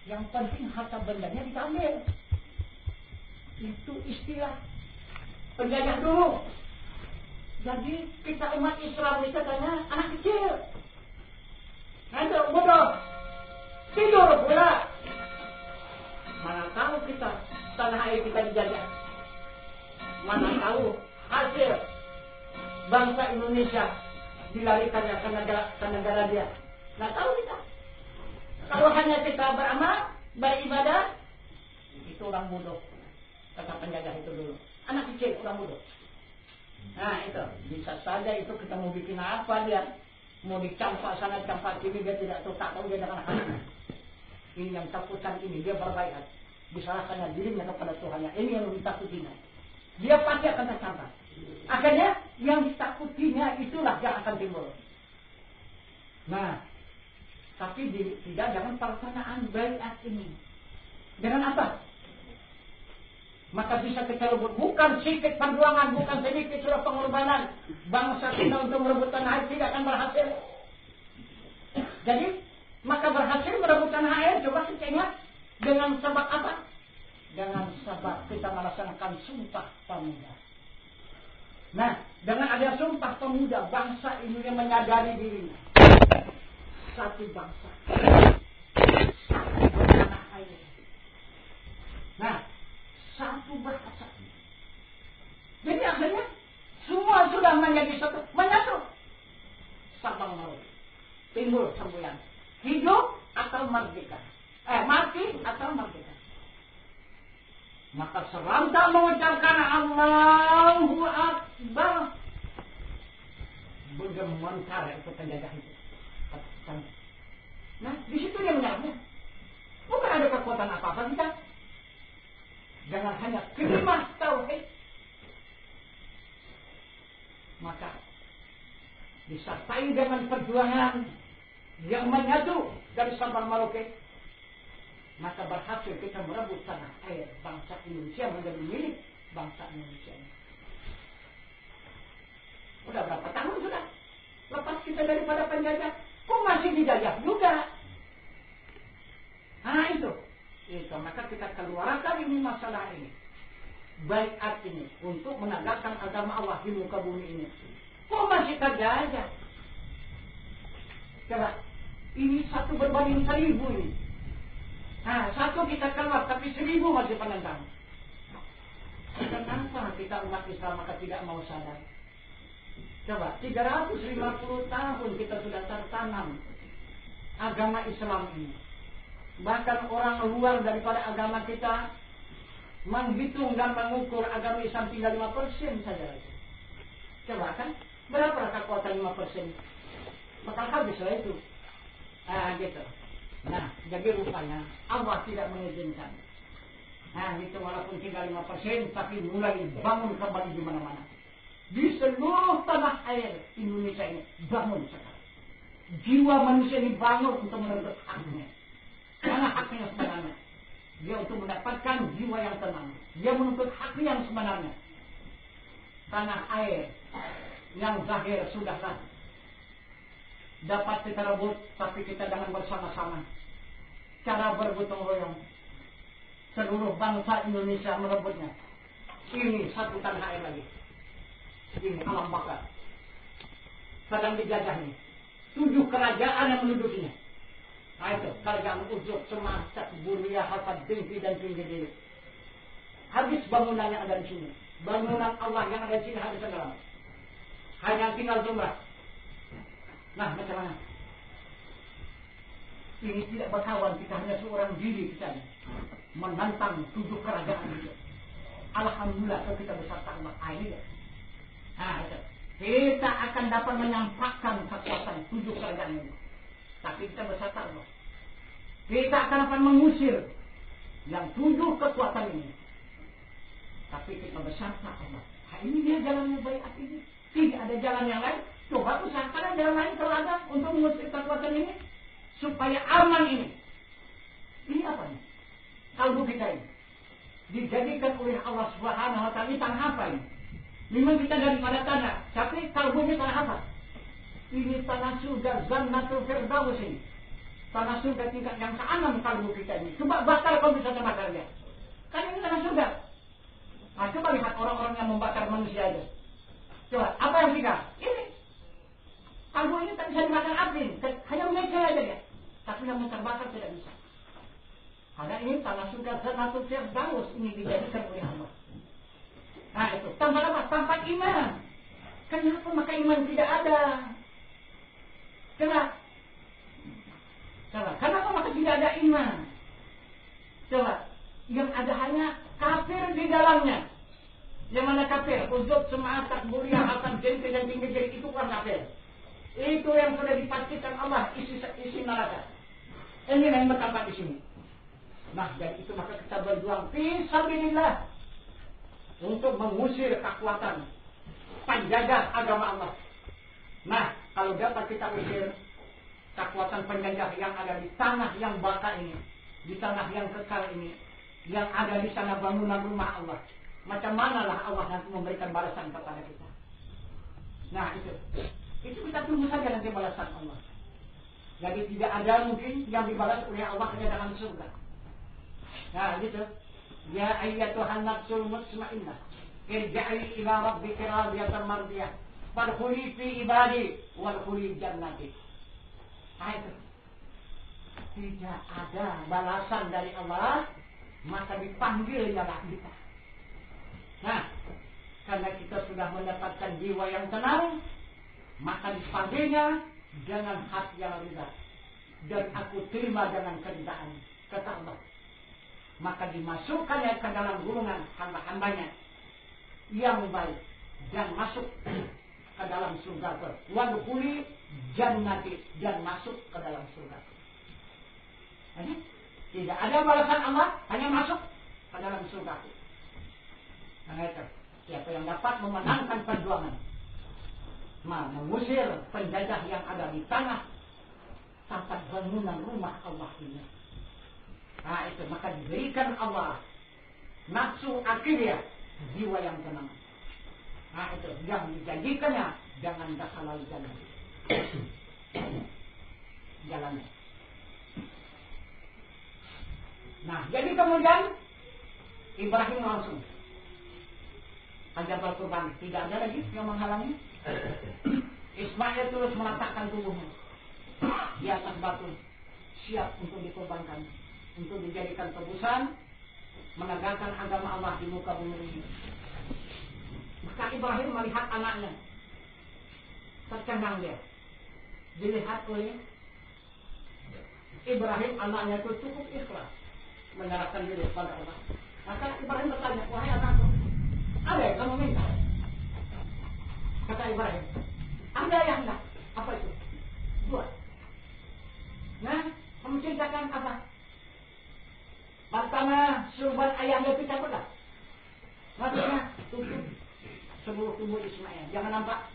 Yang penting harta bendanya diambil. Itu istilah. penjajah dulu. Jadi kita umat Islam ini katanya anak kecil. Nah itu bodoh. Tidur pula. Mana tahu kita tanah air kita dijajah. Mana tahu hasil bangsa Indonesia dilarikannya ke negara dia. Nggak tahu kita. Kalau hanya kita beramal, beribadah, itu orang bodoh. Kata penjajah itu dulu. Anak kecil, orang bodoh. Nah itu, bisa saja itu kita mau bikin apa dia. Mau dicampak sana, campak sini, dia tidak tahu, tak tahu dia dengan hati. Ini yang takutkan ini, dia berbaikat. Diserahkannya dirinya kepada Tuhannya. Ini yang ditakutinya. Dia pasti akan tercampak. Akhirnya, yang ditakutinya itulah yang akan timbul. Nah, tapi tidak dengan pelaksanaan baiat ini. Dengan apa? Maka bisa kita rebut. Bukan sedikit perjuangan, bukan sedikit sudah pengorbanan. Bangsa kita untuk merebut tanah air tidak akan berhasil. Jadi, maka berhasil merebut tanah air. Coba kita ingat. Dengan sebab apa? Dengan sebab kita melaksanakan sumpah pemuda. Nah, dengan ada sumpah pemuda, bangsa ini yang menyadari dirinya. Satu bangsa, satu tanah air. Nah, satu bahasa. Jadi akhirnya semua sudah menjadi satu, menyatu. Sabang Merauke timbul semboyan. Hidup atau merdeka. Mati atau merdeka. Maka serentak mengucapkan Allahu Akbar. Bergementar itu penjajah itu. Nah, di situ dia menyerahnya. Bukan ada kekuatan apa-apa kita. Jangan hanya kalimat tauhid. Maka disertai dengan perjuangan yang menyatu dari Sabang Merauke. Maka berhasil kita merebut tanah air bangsa Indonesia menjadi milik bangsa Indonesia. Udah berapa tahun sudah lepas kita daripada penjajah? Kok masih dijajah juga? Nah itu. Maka kita keluarkan ini masalah ini. Baiat ini. Untuk menegakkan agama Allah di muka bumi ini. Kok masih terjajah? Coba. Ini satu berbanding 1000 ini. Nah, satu kita keluar, tapi 1000 masih penentang. Kenapa kita umat Islam maka tidak mau sadar? Coba, 350 tahun kita sudah tertanam agama Islam ini. Bahkan orang luar daripada agama kita menghitung dan mengukur agama Islam tinggal 5% saja. Coba kan, berapa kekuatan 5%? Maka habis lah itu. Gitu. Nah, jadi rupanya Allah tidak mengizinkan. Nah, itu walaupun tinggal 5%, tapi mulai bangun kembali di mana-mana. Di seluruh tanah air Indonesia ini bangun sekarang. Jiwa manusia ini bangun untuk menuntut haknya. Karena haknya sebenarnya. Dia untuk mendapatkan jiwa yang tenang. Dia menuntut hak yang sebenarnya. Tanah air yang zahir sudahlah dapat kita rebut, tapi kita jangan bersama-sama. Cara bergotong royong. Seluruh bangsa Indonesia merebutnya. Ini satu tanah air lagi. Ini alam bakar. Sedang dijajah ini. 7 kerajaan yang mendudukinya. Nah itu, kerajaan Uzuk, Semasat, Buria, Hasad, Tinggi dan Tinggi Diri. Habis bangunan yang ada di sini. Bangunan Allah yang ada di sini habis tenggelam. Hanya tinggal jumlah. Nah, macam mana? Ini tidak berkawan, kita hanya seorang diri kita ini. Menantang 7 kerajaan itu. Alhamdulillah kalau kita bersatu Allah ini. Nah, itu. Kita akan dapat menyampaikan kekuatan 7 kerajaan ini. Tapi kita bersatu Allah. Kita akan mengusir yang 7 kekuatan ini. Tapi kita bersatu Allah. Nah, ini dia jalannya baiat ini. Tidak ada jalan yang lain. Coba usahakan jalan lain kalau ada untuk mengusir kekuatan ini. Supaya aman ini. Ini apa nih? Kalbu kita ini. Dijadikan oleh Allah Subhanahu wa Ta'ala. Ini tanah apa ini? Memang kita daripada tanah. Tapi kalbunya tanah apa? Ini tanah surga Jannatul Firdaus ini. Tanah surga tingkat yang ke-6 kalbu kita ini. Coba bakar kalau bisa terbakar dia. Kan ini tanah surga. Nah, coba lihat orang-orang yang membakar manusia itu. Coba, apa yang mereka? Ini. Kalbu ini tak bisa dimakan api, hanya meja aja dia. Tapi yang terbakar tidak bisa. Karena ini tanah surga zanatul firdaus ini dijadikan oleh Allah. Nah itu, tanpa apa? Tanpa iman. Kenapa maka iman tidak ada? Coba. Kenapa maka tidak ada iman? Coba. Yang ada hanya kafir di dalamnya. Yang mana kafir? Uzub, Sum'ah, Takburiyah, Hasan, Jinti, dan tinggi jadi itu kan kafir. Itu yang sudah dipastikan Allah isi neraka. Ini yang bertempat di sini. Nah, dari itu maka kita berjuang fisabilillah untuk mengusir kekuatan penjajah agama Allah. Nah, kalau dapat kita usir kekuatan penjajah yang ada di tanah yang baka ini, di tanah yang kekal ini, yang ada di sana bangunan rumah Allah, macam manalah Allah nanti memberikan balasan kepada kita. Nah, itu kita tunggu saja nanti balasan Allah. Jadi tidak ada mungkin yang dibalas oleh Allah hanya dengan surga. Nah, gitu. Ya ayyatuhan nafsul mutmainnah, irja'i ila rabbiki radiyatan mardiyah, fadkhuli fi ibadi wadkhuli jannati. Nah, itu. Tidak ada balasan dari Allah, maka dipanggil ialah kita. Nah, karena kita sudah mendapatkan jiwa yang tenang, maka dipanggilnya dengan hati yang ridha, dan aku terima dengan keridhaan, kata Allah. Maka dimasukkannya ke dalam gulungan hamba-hambanya yang baik dan masuk ke dalam surga. Wadkhuli jannati, dan masuk ke dalam surga. Tidak ada balasan Allah, hanya masuk ke dalam surga. Nah, itu siapa yang dapat memenangkan perjuangan, mengusir penjajah yang ada di tanah tempat bangunan rumah Allah ini. Nah, itu maka diberikan Allah nafsu akiliyah, jiwa yang tenang. Nah, itu yang dijanjikannya dengan dakhalal jannah. Jalannya. Nah, jadi kemudian Ibrahim langsung ajab kurban, tidak ada lagi yang menghalangi. Ismail terus meletakkan tubuhnya di atas batu, siap untuk dikorbankan, untuk dijadikan tebusan, menegakkan agama Allah di muka bumi ini. Maka Ibrahim melihat anaknya, tercengang dia. Dilihat oleh Ibrahim, anaknya itu cukup ikhlas menyerahkan diri kepada Allah. Maka Ibrahim bertanya, wahai anakku, ada yang kamu minta? Kata Ibrahim, ada yang enggak? Apa itu? 2. Nah, kamu ceritakan apa? Pertama, surban ayahnya itu cabutlah. Maksudnya, tutup seluruh tubuh Ismail. Jangan nampak.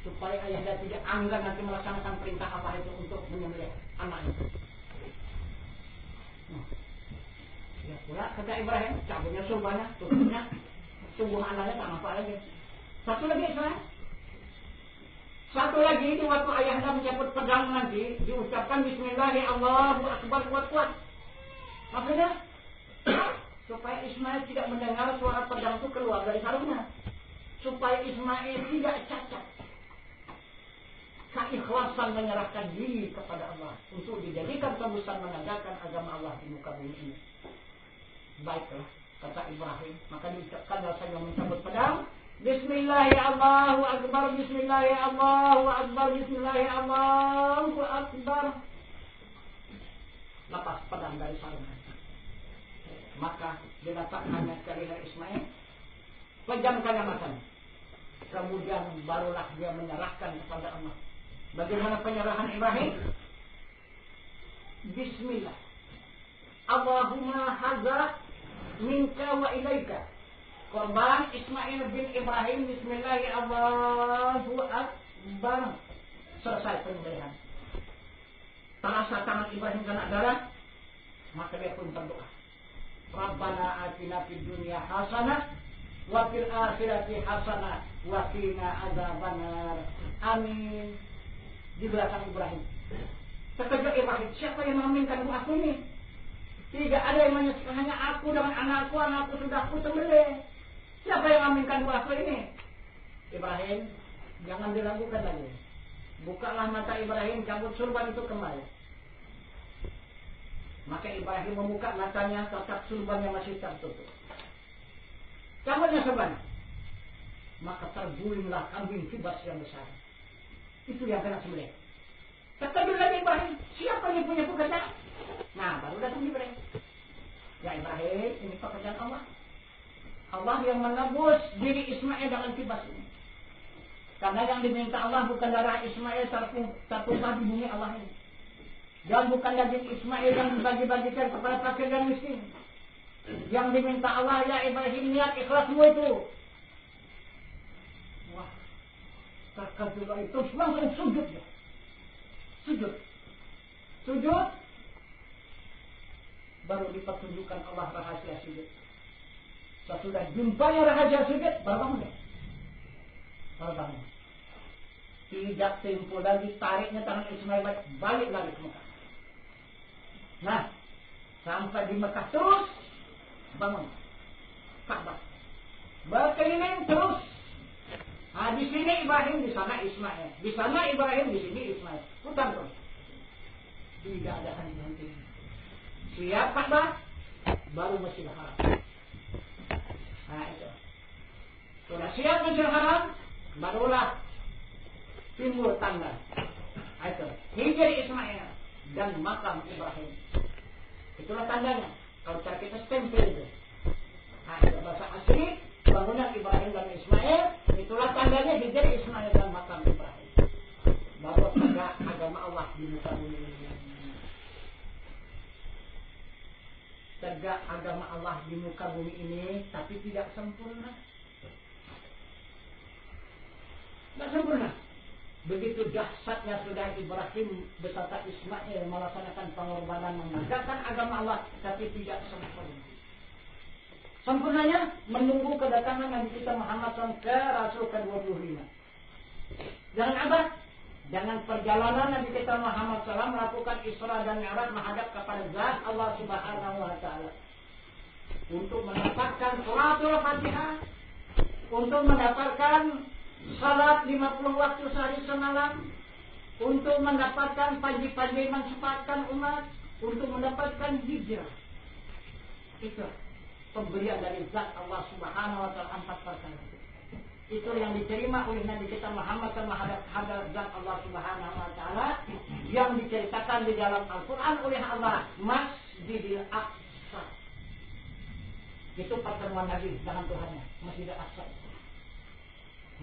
Supaya ayahnya tidak anggar nanti melaksanakan perintah apa itu untuk menyembelih anak itu. Ya pula, kata Ibrahim, cabutnya surbannya, tutupnya tubuh anaknya tak nampak lagi. Satu lagi Ismail. Satu lagi, di waktu ayahnya mencabut pedang nanti, diucapkan Bismillahirrahmanirrahim, Allahu Akbar, kuat-kuat. Maksudnya, supaya Ismail tidak mendengar suara pedang itu keluar dari sarungnya. Supaya Ismail tidak cacat. Keikhlasan menyerahkan diri kepada Allah untuk dijadikan tebusan menegakkan agama Allah di muka bumi ini. Baiklah, kata Ibrahim, maka diucapkan rasanya mencabut pedang. Bismillahirrahmanirrahim, Allahu Akbar, Bismillahirrahmanirrahim, Allahu Akbar, Bismillahirrahmanirrahim, Allahu Akbar. Lepas pedang dari sarungnya. Maka diletakkannya ke leher Ismail, pejamkannya matanya. Kemudian barulah dia menyerahkan kepada Allah. Bagaimana penyerahan Ibrahim? Bismillah, Allahumma hadza minka wa ilaika. Korban Ismail bin Ibrahim, Bismillahirrahmanirrahim, Allahu Akbar. Selesai penyembelihan. Terasa tangan Ibrahim kena darah, maka dia pun berdoa. Rabbana atina fid dunya hasanah wa fil akhirati hasanah wa qina adzabannar. Amin. Di belakang Ibrahim. Terkejut Ibrahim, siapa yang mengaminkan doaku ini? Tidak ada yang menyesal, hanya aku dengan anakku sudah aku sembelih. Siapa yang aminkan doaku ini? Ibrahim, jangan diragukan lagi. Bukalah mata Ibrahim, cabut surban itu kembali. Maka Ibrahim membuka matanya, tetap surbannya masih tertutup. Cabutnya surban. Maka tergulinglah kambing kibas yang besar. Itu yang kena sembelih. Terkejut lagi Ibrahim, siapa yang punya pekerjaan? Nah, baru datang Ibrahim. Ya Ibrahim, ini pekerjaan Allah. Allah yang menebus diri Ismail dengan kibas ini. Karena yang diminta Allah bukan darah Ismail tertumpah di bumi Allah ini. Dan bukan daging Ismail yang dibagi-bagikan kepada fakir dan miskin. Yang diminta Allah, ya Ibrahim, niat ikhlasmu itu. Wah, terkejut lagi, terus langsung sujud ya. Sujud. Baru dipertunjukkan Allah rahasia sujud. Sesudah jumpanya rahasia sujud, baru bangun. Tidak timpul lagi, tariknya tangan Ismail balik lagi ke Mekah. Nah, sampai di Mekah terus bangun Ka'bah. Berkeliling terus. Nah, di sini Ibrahim, di sana Ismail. Di sana Ibrahim, di sini Ismail. Putar terus. Tidak ada henti-henti. Siap Ka'bah, baru Masjidil Haram. Nah itu. Sudah siap Masjidil Haram, barulah timbul tanda. Nah, itu. Hijr Ismail dan makam Ibrahim. Itulah tandanya. Kalau cara kita stempel itu. Nah, itu bahasa asli bangunan Ibrahim dan Ismail. Itulah tandanya hijr Ismail dan makam Ibrahim. Baru ada agama Allah di muka bumi ini. Tegak agama Allah di muka bumi ini, tapi tidak sempurna. Tidak sempurna. Begitu dahsyatnya sudah Ibrahim beserta Ismail melaksanakan pengorbanan menegakkan agama Allah, tapi tidak sempurna. Sempurnanya menunggu kedatangan Nabi kita Muhammad SAW ke Rasul ke-25. Jangan apa? Jangan perjalanan Nabi kita Muhammad SAW melakukan Isra dan Mi'raj menghadap kepada Zat Allah Subhanahu wa Ta'ala untuk mendapatkan suratul Fatihah, untuk mendapatkan salat 50 waktu sehari semalam, untuk mendapatkan panji-panji mensyafaatkan umat, untuk mendapatkan hijrah. Itu pemberian dari Zat Allah Subhanahu wa Ta'ala 4 perkara. Itu yang diterima oleh Nabi kita Muhammad menghadap Zat Allah Subhanahu wa Ta'ala yang diceritakan di dalam Al-Quran oleh Allah, Masjidil Aqsa. Itu pertemuan Nabi dengan Tuhannya, Masjidil Aqsa.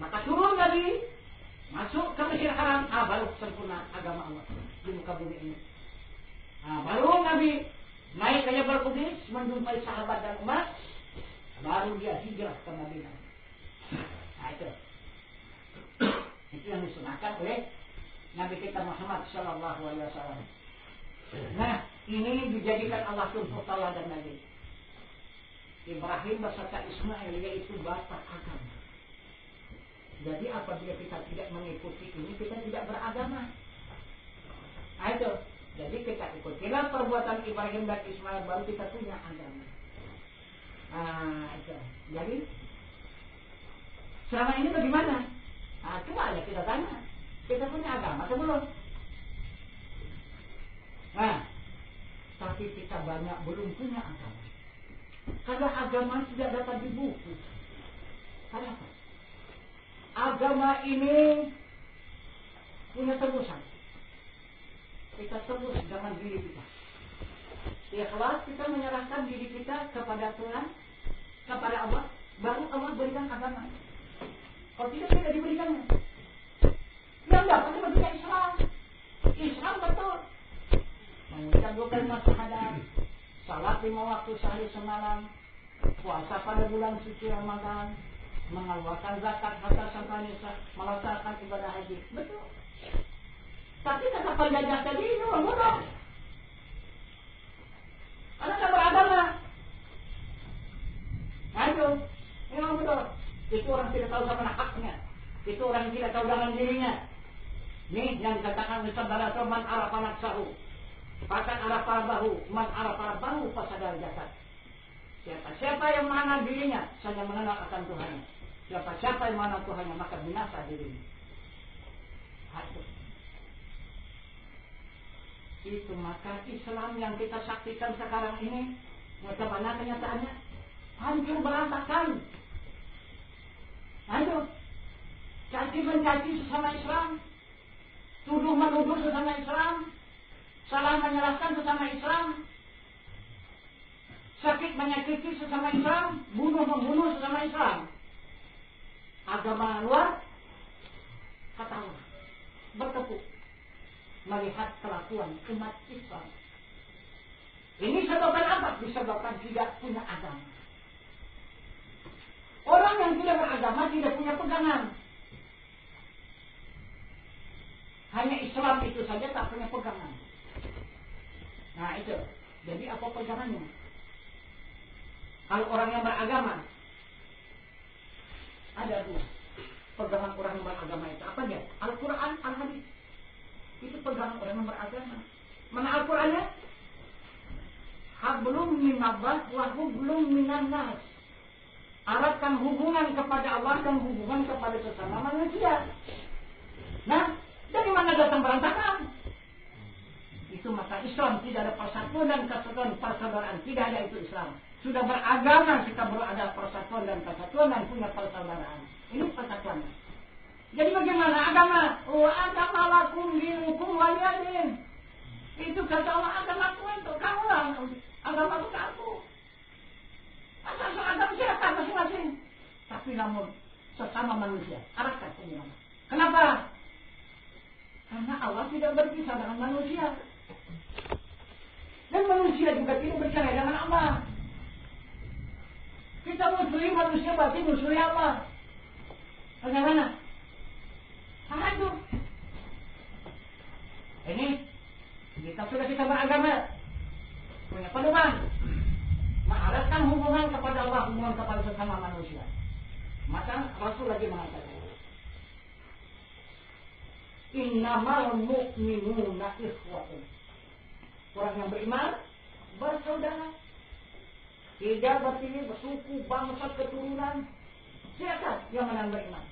Maka turun Nabi masuk ke Masjidil Haram, baru sempurna agama Allah di muka bumi ini. Baru Nabi naik ke Jabal Qudus menjumpai sahabat dan umat, baru dia hijrah ke Madinah. Nah, itu yang disunahkan oleh Nabi kita Muhammad Sallallahu Alaihi Wasallam. Nah, ini dijadikan Allah contoh teladan Nabi. Ibrahim beserta Ismail yaitu bapak agama. Jadi apabila kita tidak mengikuti ini, kita tidak beragama. Nah, itu. Jadi kita ikutilah perbuatan Ibrahim dan Ismail, baru kita punya agama. Nah, itu. Jadi selama ini bagaimana? Coba aja kita tanya. Kita punya agama atau belum? Nah, tapi kita banyak belum punya agama. Karena agama tidak dapat dibuku. Kenapa? Agama ini punya tebusan. Kita tebus dengan diri kita. Ikhlas kita menyerahkan diri kita kepada Tuhan, kepada Allah, baru Allah berikan agama. Kalau tidak diberikannya. Yang dapat diberikan Islam. Islam betul. Mengucapkan kalimat syahadat, salat 5 waktu sehari semalam, puasa pada bulan suci Ramadan, mengeluarkan zakat harta sampai nisa, melaksanakan ibadah haji. Betul. Tapi kata penjajah tadi itu orang bodoh. Karena tak beragama. Nah itu, ini orang bodoh. Itu orang tidak tahu sama haknya. Itu orang tidak tahu dengan dirinya. Ini yang dikatakan oleh saudara teman Arafah nafsahu. Fakat arafa bahu, man arafa bahu fasadal jasad. Siapa yang mengenal dirinya, saja mengenal akan Tuhannya. Siapa yang mengenal Tuhannya, maka binasa dirinya. Itu maka Islam yang kita saksikan sekarang ini, bagaimana kenyataannya? Hancur berantakan. Hancur. Caci mencaci sesama Islam, tuduh menuduh sesama Islam, salah menyalahkan sesama Islam, sakit menyakiti sesama Islam, bunuh membunuh sesama Islam. Agama luar ketawa, bertepuk melihat kelakuan umat Islam. Ini sebabkan apa? Disebabkan tidak punya agama. Orang yang tidak beragama tidak punya pegangan. Hanya Islam itu saja tak punya pegangan. Nah itu. Jadi apa pegangannya? Kalau orang yang beragama, ada dua pegangan orang yang beragama itu. Apa dia? Al-Quran, Al-Hadis. Itu pegangan orang yang beragama. Mana Al-Qurannya? Hablum minallah wa hublum minan nas. Arahkan hubungan kepada Allah dan hubungan kepada sesama manusia. Nah, dari mana datang berantakan? Itu maka Islam tidak ada persatuan dan kesatuan, persaudaraan. Tidak ada itu Islam. Sudah beragama kita berada persatuan dan kesatuan dan punya persaudaraan. Ini persatuannya. Jadi bagaimana agama? Oh, agama lakum dinukum waliyadin. Itu kata Allah, agama untuk kamu lah. Agama untuk aku. Asal agama silakan masing-masing. Tapi namun sesama manusia. Arahkan bagaimana? Kenapa? Karena Allah tidak berpisah dengan manusia. Dan manusia juga tidak bercerai dengan Allah. Kita musuhi manusia berarti musuhi Allah. Bagaimana? Hancur. Ini kita beragama, punya pedoman, mengarahkan hubungan kepada Allah, hubungan kepada sesama manusia. Maka Rasul lagi mengatakan, innamal mu'minuna ikhwatun. Orang yang beriman bersaudara. Tidak berpilih bersuku, bangsa, keturunan. Siapa yang beriman?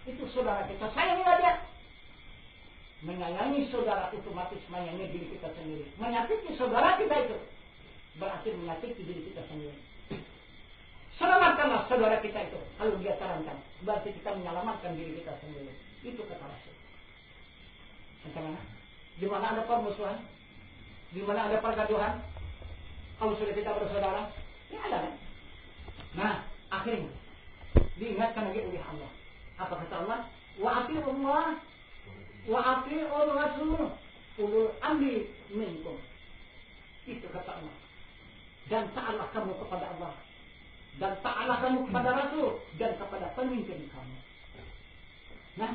Itu saudara kita. Sayangilah dia. Menyayangi saudara itu otomatis menyayangi diri kita sendiri. Menyakiti saudara kita itu berarti menyakiti diri kita sendiri. Selamatkanlah saudara kita itu. Kalau dia sarankan, berarti kita menyelamatkan diri kita sendiri. Itu kata Rasul. Bagaimana? Di mana ada permusuhan? Di mana ada pergaduhan? Kalau sudah kita bersaudara, ya ada kan? Nah, akhirnya diingatkan lagi oleh Allah. Apa kata Allah? Wa ati'ullah wa ati'ur rasul ulul amri minkum. Itu kata Allah. Dan taatlah kamu kepada Allah, dan taatlah kamu kepada Rasul, dan kepada pemimpin kamu. Nah,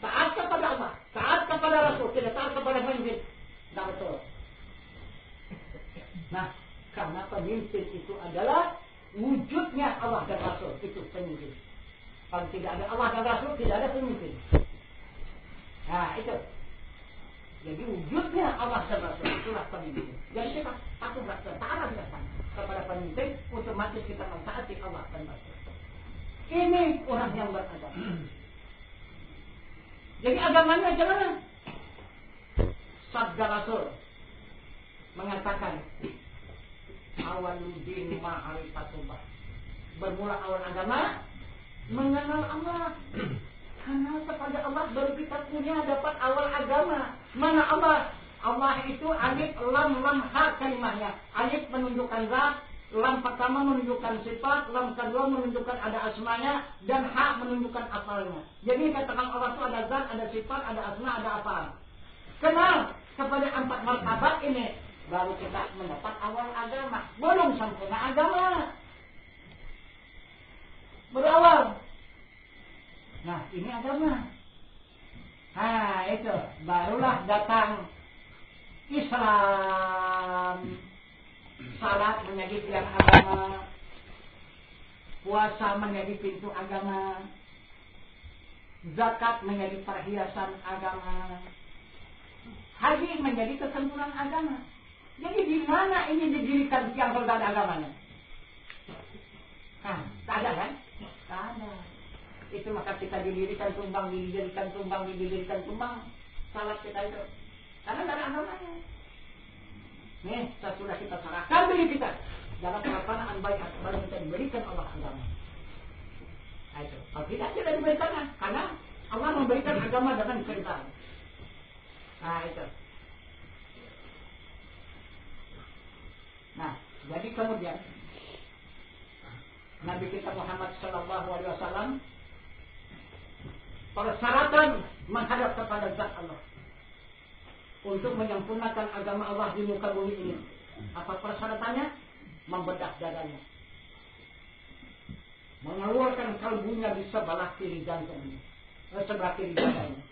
taat kepada Allah, taat kepada Rasul, tidak taat kepada pemimpin, tidak betul. Nah, karena pemimpin itu adalah wujudnya Allah dan Rasul, itu pemimpin. Kalau tidak ada Allah dan Rasul, tidak ada pemimpin. Nah, itu. Jadi wujudnya Allah dan Rasul, itulah pemimpin. Jadi kita patuh taat kepada pemimpin, otomatis kita mentaati Allah dan Rasul. Ini orang yang beragama. Jadi agamanya bagaimana? Sabda Rasul mengatakan, awaludin ma'rifatullah. Bermula awal agama mengenal Allah. Karena kepada Allah baru kita punya dapat awal agama. Mana Allah? Allah itu alif lam lam ha kalimahnya. Alif menunjukkan zat, lam pertama menunjukkan sifat, lam kedua menunjukkan ada asmanya, dan ha menunjukkan afalnya. Jadi katakan Allah itu ada zat, ada sifat, ada asma, ada afal. Kenal kepada empat martabat ini, baru kita mendapat awal agama. Belum sempurna agama. Berawal. Nah, ini agama. Nah, itu barulah datang Islam. Salat menjadi tiang agama, puasa menjadi pintu agama, zakat menjadi perhiasan agama, Haji menjadi kesempurnaan agama. Jadi di mana ini didirikan yang kalau ada agamanya? Nah, tak ada kan? Tak ada. Itu maka kita didirikan tumbang, salat kita itu. Karena tidak ada agamanya. Nih, sesudah kita serahkan diri kita dalam pelaksanaan baik baru kita diberikan Allah agama. Nah, itu. Kalau tidak diberikan, karena Allah memberikan agama dengan perintah. Nah, itu. Nah, jadi kemudian Nabi kita Muhammad Sallallahu Alaihi Wasallam persyaratan menghadap kepada Zat Allah untuk menyempurnakan agama Allah di muka bumi ini. Apa persyaratannya? Membedah dadanya, mengeluarkan kalbunya di sebelah kiri jantungnya, sebelah kiri dadanya.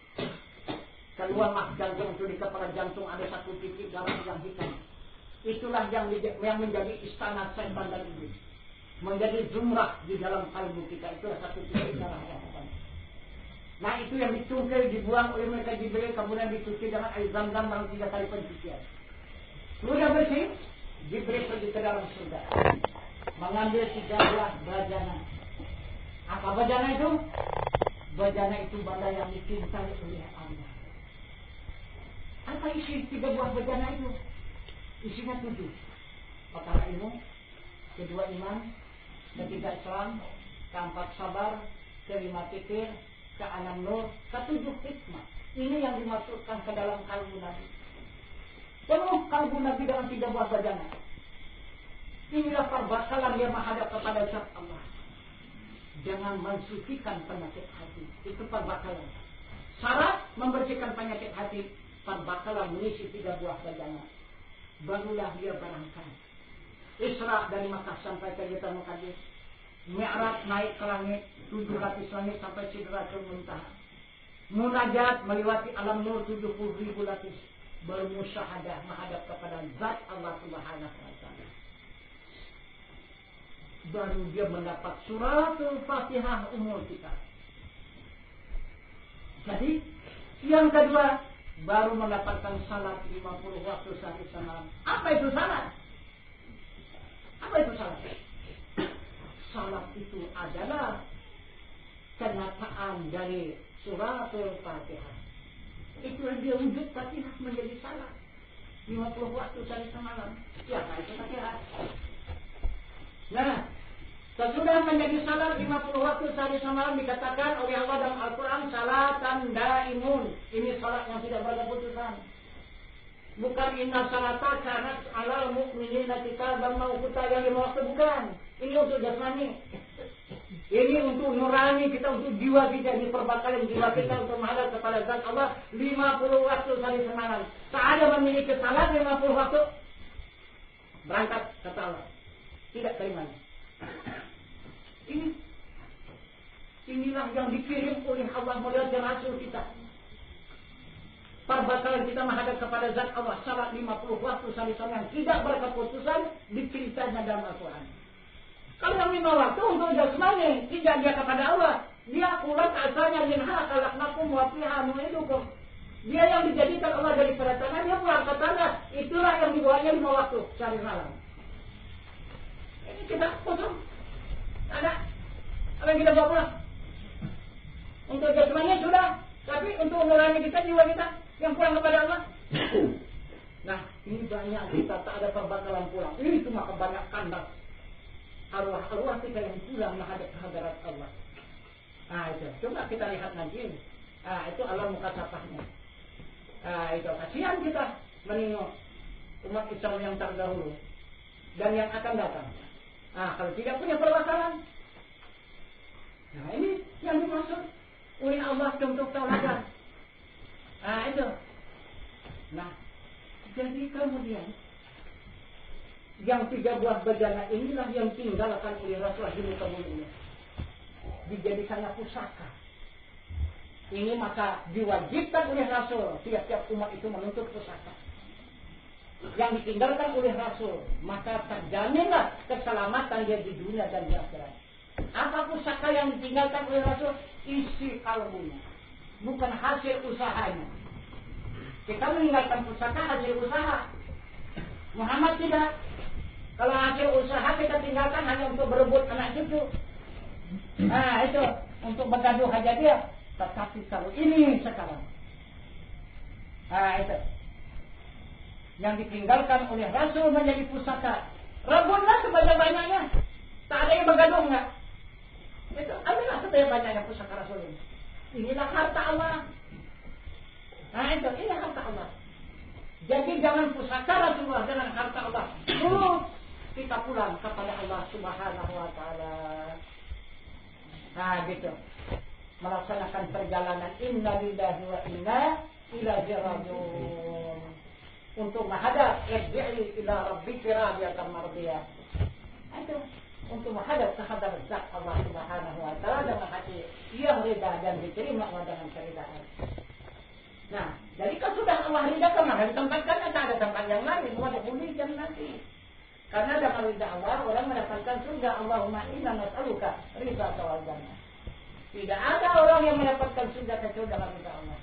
Keluarlah jantung itu, di kepala jantung ada satu titik darah yang hitam. Itulah yang menjadi istana setan dan iblis, menjadi zumrah di dalam kalbu kita. Itulah satu titik darah yang hitam. Nah, itu yang dicungkil, dibuang oleh mereka Jibril, kemudian dicuci dengan air Zam-Zam dalam 3 kali pencucian. Sudah bersih, Jibril pergi ke dalam surga, mengambil 3 buah bajana. Apa bajana itu? Bajana itu benda yang dicintai oleh Allah. Apa isi 3 buah bajana itu? Isinya 7. Pertama ilmu, kedua iman, ketiga Islam, keempat sabar, kelima fikir, keenam nur, ketujuh hikmah. Ini yang dimasukkan ke dalam kalbu Nabi. Penuh kalbu Nabi dengan 3 buah bajana. Inilah perbakalan dia menghadap kepada Zat Allah. Jangan mensucikan penyakit hati. Itu perbakalan. Syarat membersihkan penyakit hati, perbakalan mengisi 3 buah bajana. Barulah dia berangkat. Isra dari Makkah sampai ke Baitul Maqdis. Mi'raj naik ke langit 7 lapis langit sampai Sidratul Muntaha. Munajat melewati alam nur 70.000 lapis. Bermusyahadah menghadap kepada Zat Allah Subhanahu wa Ta'ala. Baru dia mendapat suratul Fatihah umur kita. Jadi yang kedua, baru mendapatkan salat 50 waktu sehari semalam. Apa itu salat? Apa itu salat? Salat itu adalah kenyataan dari suratul Fatihah. Itulah dia wujud Fatihah menjadi salat 50 waktu sehari semalam. Siapa itu Fatihah? Nah, sesudah menjadi salat 50 waktu sehari semalam dikatakan oleh Allah dalam Al-Quran salatan daimun. Ini salat yang tidak berkeputusan. Bukan inna salata kanat alal mu'minina kitaban mawquta yang 5 waktu, bukan. Ini untuk jasmani. Ini untuk nurani kita, untuk jiwa kita, ini perbakalan jiwa kita untuk menghadap kepada Zat Allah 50 waktu sehari semalam. Tak ada memiliki salat 50 waktu berangkat kata Allah. Tidak terimanya. Inilah yang dikirim oleh Allah melalui Rasul kita. Perbakalan kita menghadap kepada Zat Allah salat 50 waktu sehari semalam tidak berkeputusan diceritanya dalam Al-Quran. Kalau yang 5 waktu untuk jasmani, tidak dia kepada Allah. Dia pulang asalnya minha khalaqnakum wa fiha nu'idukum. Dia yang dijadikan Allah dari tanah, dia pulang ke tanah. Itulah yang dibawanya 5 waktu sehari malam. Ini kita kosong. Ada apa yang kita bawa pulang? Untuk jasmani sudah, tapi untuk nurani kita, jiwa kita yang pulang kepada Allah. Nah, ini banyak kita tak ada perbakalan pulang. Ini cuma kebanyakan arwah-arwah kita yang pulang menghadap kehadirat Allah. Nah, itu. Coba kita lihat nanti. Nah, itu alam mukasafahnya. Nah, itu. Kasihan kita menengok umat Islam yang terdahulu dan yang akan datang. Nah, kalau tidak punya perbakalan. Nah, ini yang dimaksud oleh Allah untuk tauladan. Nah, itu. Nah, jadi kemudian yang 3 buah bejana inilah yang tinggalkan oleh Rasulullah di muka bumi ini. Dijadikannya pusaka. Ini maka diwajibkan oleh Rasul tiap-tiap umat itu menuntut pusaka. Yang ditinggalkan oleh Rasul, maka terjaminlah keselamatan dia di dunia dan di akhirat. Apa pusaka yang ditinggalkan oleh Rasul? Isi kalbunya, bukan hasil usahanya. Kita meninggalkan pusaka hasil usaha. Muhammad tidak. Kalau hasil usaha kita tinggalkan hanya untuk berebut anak cucu. Nah itu untuk bergaduh aja dia. Tetapi kalau ini sekarang, nah itu yang ditinggalkan oleh Rasul menjadi pusaka. Rebutlah sebanyak-banyaknya. Tak ada yang bergaduh enggak? Itu adalah sebanyak-banyaknya pusaka Rasul ini. Inilah harta Allah. Nah itu, ini harta Allah. Jadi jangan pusaka Rasulullah, jangan harta Allah. Dulu kita pulang kepada Allah Subhanahu wa Ta'ala. Nah gitu. Melaksanakan perjalanan inna lillahi wa inna ilaihi raji'un. Untuk menghadap irji'i ila rabbika radiyatan mardiyah. Itu untuk menghadap kehadap zat Allah Subhanahu wa Ta'ala dengan hati yang rida dan diterima dengan keridaan. Nah, jadi kalau sudah Allah rida kemana ditempatkan, ada tempat yang lain, wadah jannah nanti. Karena dengan rida Allah orang mendapatkan surga. Allahumma inna nas'aluka ridha wal jannah. Tidak ada orang yang mendapatkan surga kecuali dengan rida Allah.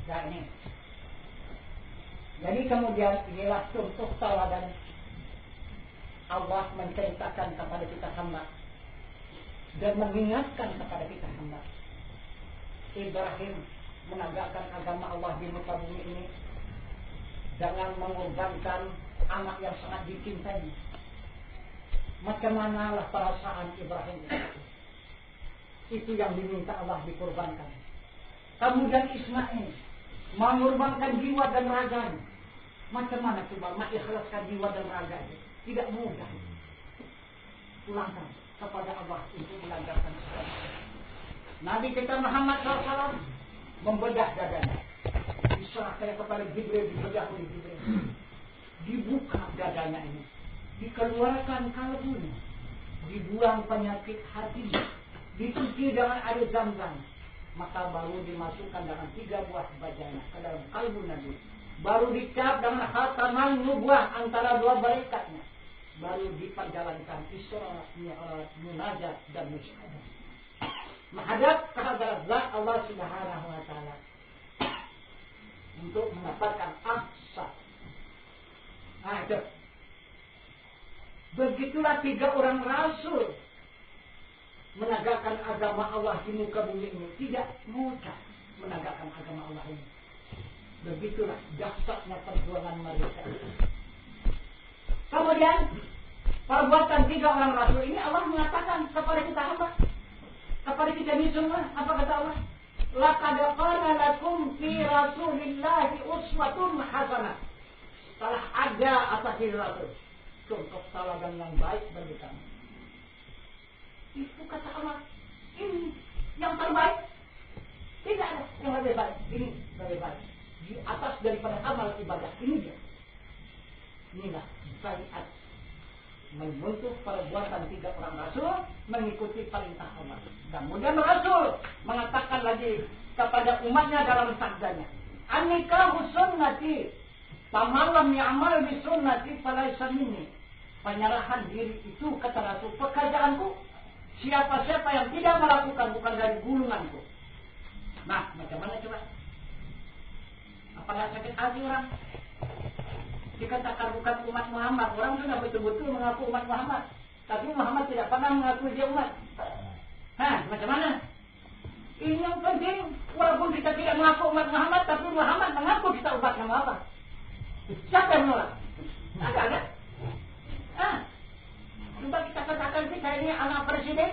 Nah ini. Jadi kemudian inilah contoh tauladan Allah menceritakan kepada kita hamba dan mengingatkan kepada kita hamba. Ibrahim menegakkan agama Allah di muka bumi ini dengan mengorbankan anak yang sangat dicintai. Macam manalah perasaan Ibrahim itu yang diminta Allah dikorbankan. Kemudian Ismail mengorbankan jiwa dan raga. Macam mana coba mengikhlaskan jiwa dan raga itu? Tidak mudah. Pulangkan kepada Allah untuk melancarkan segala. Nabi kita Muhammad SAW membedah dadanya. Diserahkan kepada Jibril, dibedah oleh Jibril. Dibuka dadanya ini. Dikeluarkan kalbunya. Dibuang penyakit hatinya. Dicuci dengan air Zam-Zam. Maka baru dimasukkan dengan 3 buah bajanya ke dalam kalbu Nabi. Baru dicap dengan khataman nubuah antara 2 malaikatnya. Baru diperjalankan Isra, Mi'raj, Munajat dan Musyahadah. Menghadap kehadirat zat Allah Subhanahu wa Ta'ala untuk mendapatkan ahsan. Nah itu. Begitulah 3 orang rasul menegakkan agama Allah di muka bumi ini. Tidak mudah menegakkan agama Allah ini. Begitulah dahsyatnya perjuangan mereka. Kemudian perbuatan 3 orang rasul ini Allah mengatakan kepada kita apa? Kepada kita ini semua, apa kata Allah? Laqad kana lakum fi Rasulillahi uswatun hasanah. Telah ada atas diri Rasul contoh teladan yang baik bagi kami. Itu kata Allah. Ini yang terbaik. Tidak ada yang lebih baik. Ini lebih baik. Di atas daripada amal ibadah ini dia. Inilah syariat membentuk perbuatan 3 orang rasul mengikuti perintah Allah. Kemudian Rasul mengatakan lagi kepada umatnya dalam sabdanya, "Annikahu sunnati, faman ya'mal bi sunnati falaysa minni." Penyerahan diri itu kata Rasul pekerjaanku. Siapa-siapa yang tidak melakukan bukan dari gulunganku. Nah, macam mana coba? Apakah sakit hati orang? Dikatakan bukan umat Muhammad. Orang sudah betul-betul mengaku umat Muhammad. Tapi Muhammad tidak pernah mengaku dia umat. Hah, macam mana? Ini yang penting. Walaupun kita tidak mengaku umat Muhammad, tapi Muhammad mengaku kita umatnya apa? Siapa yang menolak? Ada. Coba kita katakan kita ini anak presiden.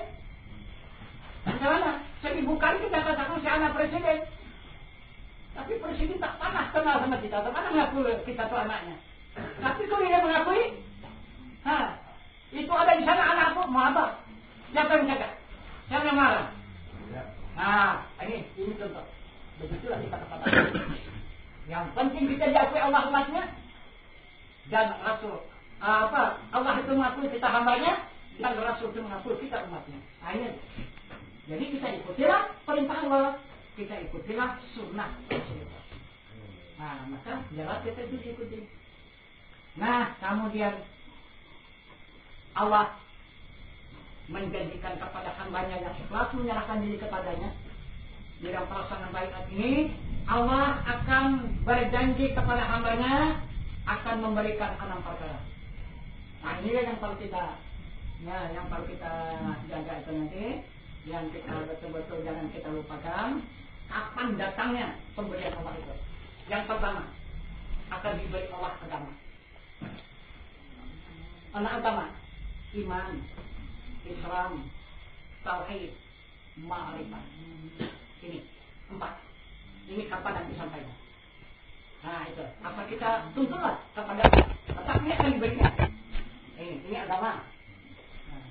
Macam mana? 1000 kali kita katakan si anak presiden. Tapi presiden tak pernah kenal sama kita. Tak pernah mengaku kita itu anaknya. Tapi kalau dia mengakui, itu ada di sana anakku, mau apa? Siapa yang jaga? Siapa yang marah? Ini contoh. Begitulah kita katakan. Yang penting kita diakui Allah umatnya dan Rasul. Allah itu mengakui kita hambanya dan Rasul itu mengakui kita umatnya. Ini. Jadi kita ikutilah perintah Allah, kita ikutilah sunnah Rasulullah. Maka jelas kita itu ikuti. Kemudian Allah menjanjikan kepada hambanya yang ikhlas menyerahkan diri kepadanya Di dalam pelaksanaan baiat ini Allah akan berjanji kepada hambanya akan memberikan 6 perkara. Nah ini yang perlu kita jaga itu nanti, yang kita betul-betul jangan kita lupakan. Kapan datangnya pemberian Allah itu? Yang pertama, akan diberi Allah agama. Anak agama, iman, Islam, tauhid, ma'rifat. Ini 4. Ini kapan yang disampaikan. Nah itu, apa kita tuntutlah kepada Allah. Ini akan diberikan. Ini agama. Nah.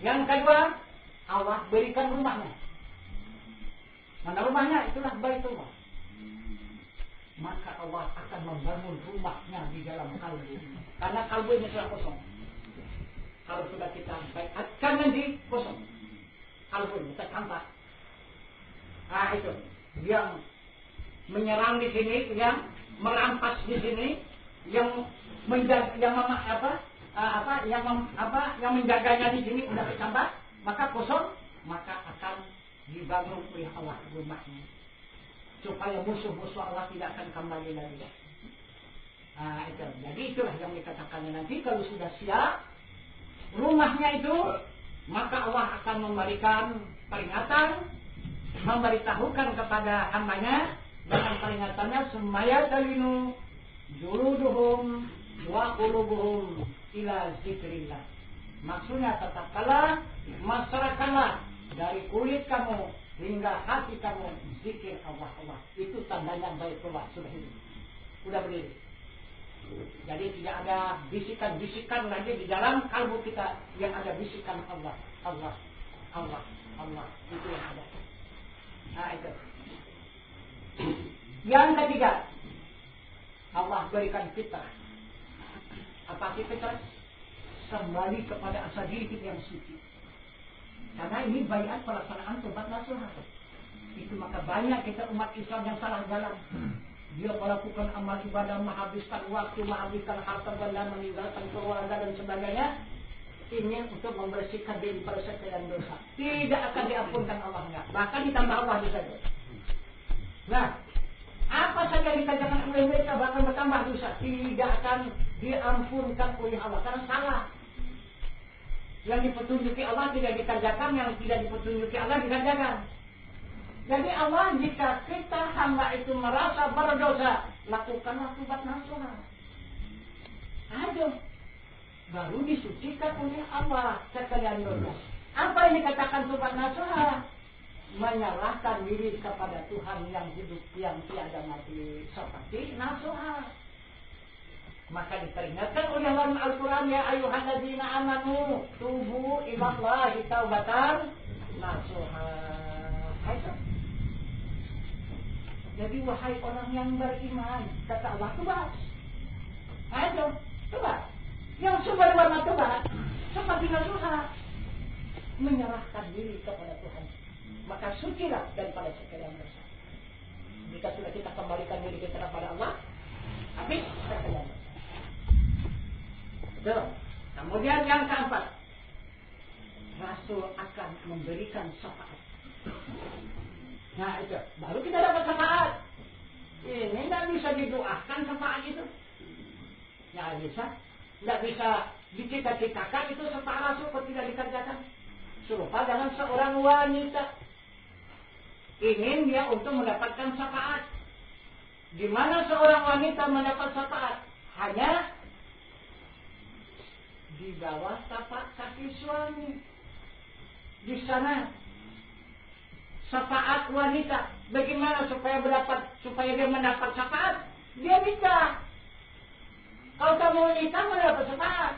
Yang kedua, Allah berikan rumahnya. Mana rumahnya? Itulah Baitullah. Maka Allah akan membangun rumahnya di dalam kalbu. Karena kalbu ini sudah kosong. Kalau sudah kita baiatkan nanti kosong. Kalbu ini tertampak. Nah itu, yang menyerang di sini, yang merampas di sini, yang menjaga, yang menjaganya di sini udah tertampak, maka kosong, maka akan dibangun oleh Allah rumahnya. Supaya musuh-musuh Allah tidak akan kembali lagi. Nah, itu. Jadi itulah yang dikatakannya nanti kalau sudah siap rumahnya itu, maka Allah akan memberikan peringatan, memberitahukan kepada hambanya dengan peringatannya semaya talinu juluduhum wa qulubuhum ila zikrillah. Maksudnya tetaplah, masyarakatlah dari kulit kamu hingga hati kamu zikir Allah. Itu tandanya Baitullah sudah hidup, sudah berdiri. Jadi tidak ada bisikan-bisikan lagi di dalam kalbu kita, yang ada bisikan Allah. Itu yang ada. Nah itu. Yang ketiga, Allah berikan fitrah. Apa sih fitrah? Kembali kepada asal diri kita yang suci. Karena ini baiat pelaksanaan tobat nasuha. Itu maka banyak kita umat Islam yang salah jalan. Dia melakukan amal ibadah, menghabiskan waktu, menghabiskan harta benda, meninggalkan keluarga dan sebagainya, ingin untuk membersihkan diri pada sekalian dosa. Tidak akan diampunkan Allah, enggak. Bahkan ditambah Allah dosa itu. Nah, apa saja yang dikerjakan oleh mereka bahkan bertambah dosa, tidak akan diampunkan oleh Allah karena salah. Yang dipetunjuki Allah tidak dikerjakan, yang tidak dipetunjuki Allah dikerjakan. Jadi Allah, jika kita hamba itu merasa berdosa, lakukanlah tobat nasuha. Aduh, baru disucikan oleh Allah sekalian dosa. Apa yang dikatakan tobat nasuha? Menyerahkan diri kepada Tuhan yang hidup, yang tiada mati, seperti nasuha. Maka diperingatkan oleh dalam Al-Quran, ya ayyuhalladzina amanu tubu ilallahi taubatan nasuha. Itu. Jadi wahai orang yang beriman, kata Allah, tobat. Ayo, tobat. Yang sumber warna tobat seperti nasuha, menyerahkan diri kepada Tuhan. Maka sucilah daripada sekalian dosa. Jika sudah kita kembalikan diri kita kepada Allah, habis sekalian dosa. Kemudian yang keempat, Rasul akan memberikan syafaat. Nah itu, baru kita dapat syafaat. Ini tidak bisa didoakan syafaat itu. Tidak bisa. Tidak bisa dicita-citakan itu syafaat Rasul kok tidak dikerjakan. Serupa dengan seorang wanita. Ingin dia untuk mendapatkan syafaat. Di mana seorang wanita mendapat syafaat? Hanya di bawah tapak kaki suami. Di sana syafaat wanita. Bagaimana supaya dia mendapat syafaat? Dia nikah. Kalau kamu nikah mendapat syafaat.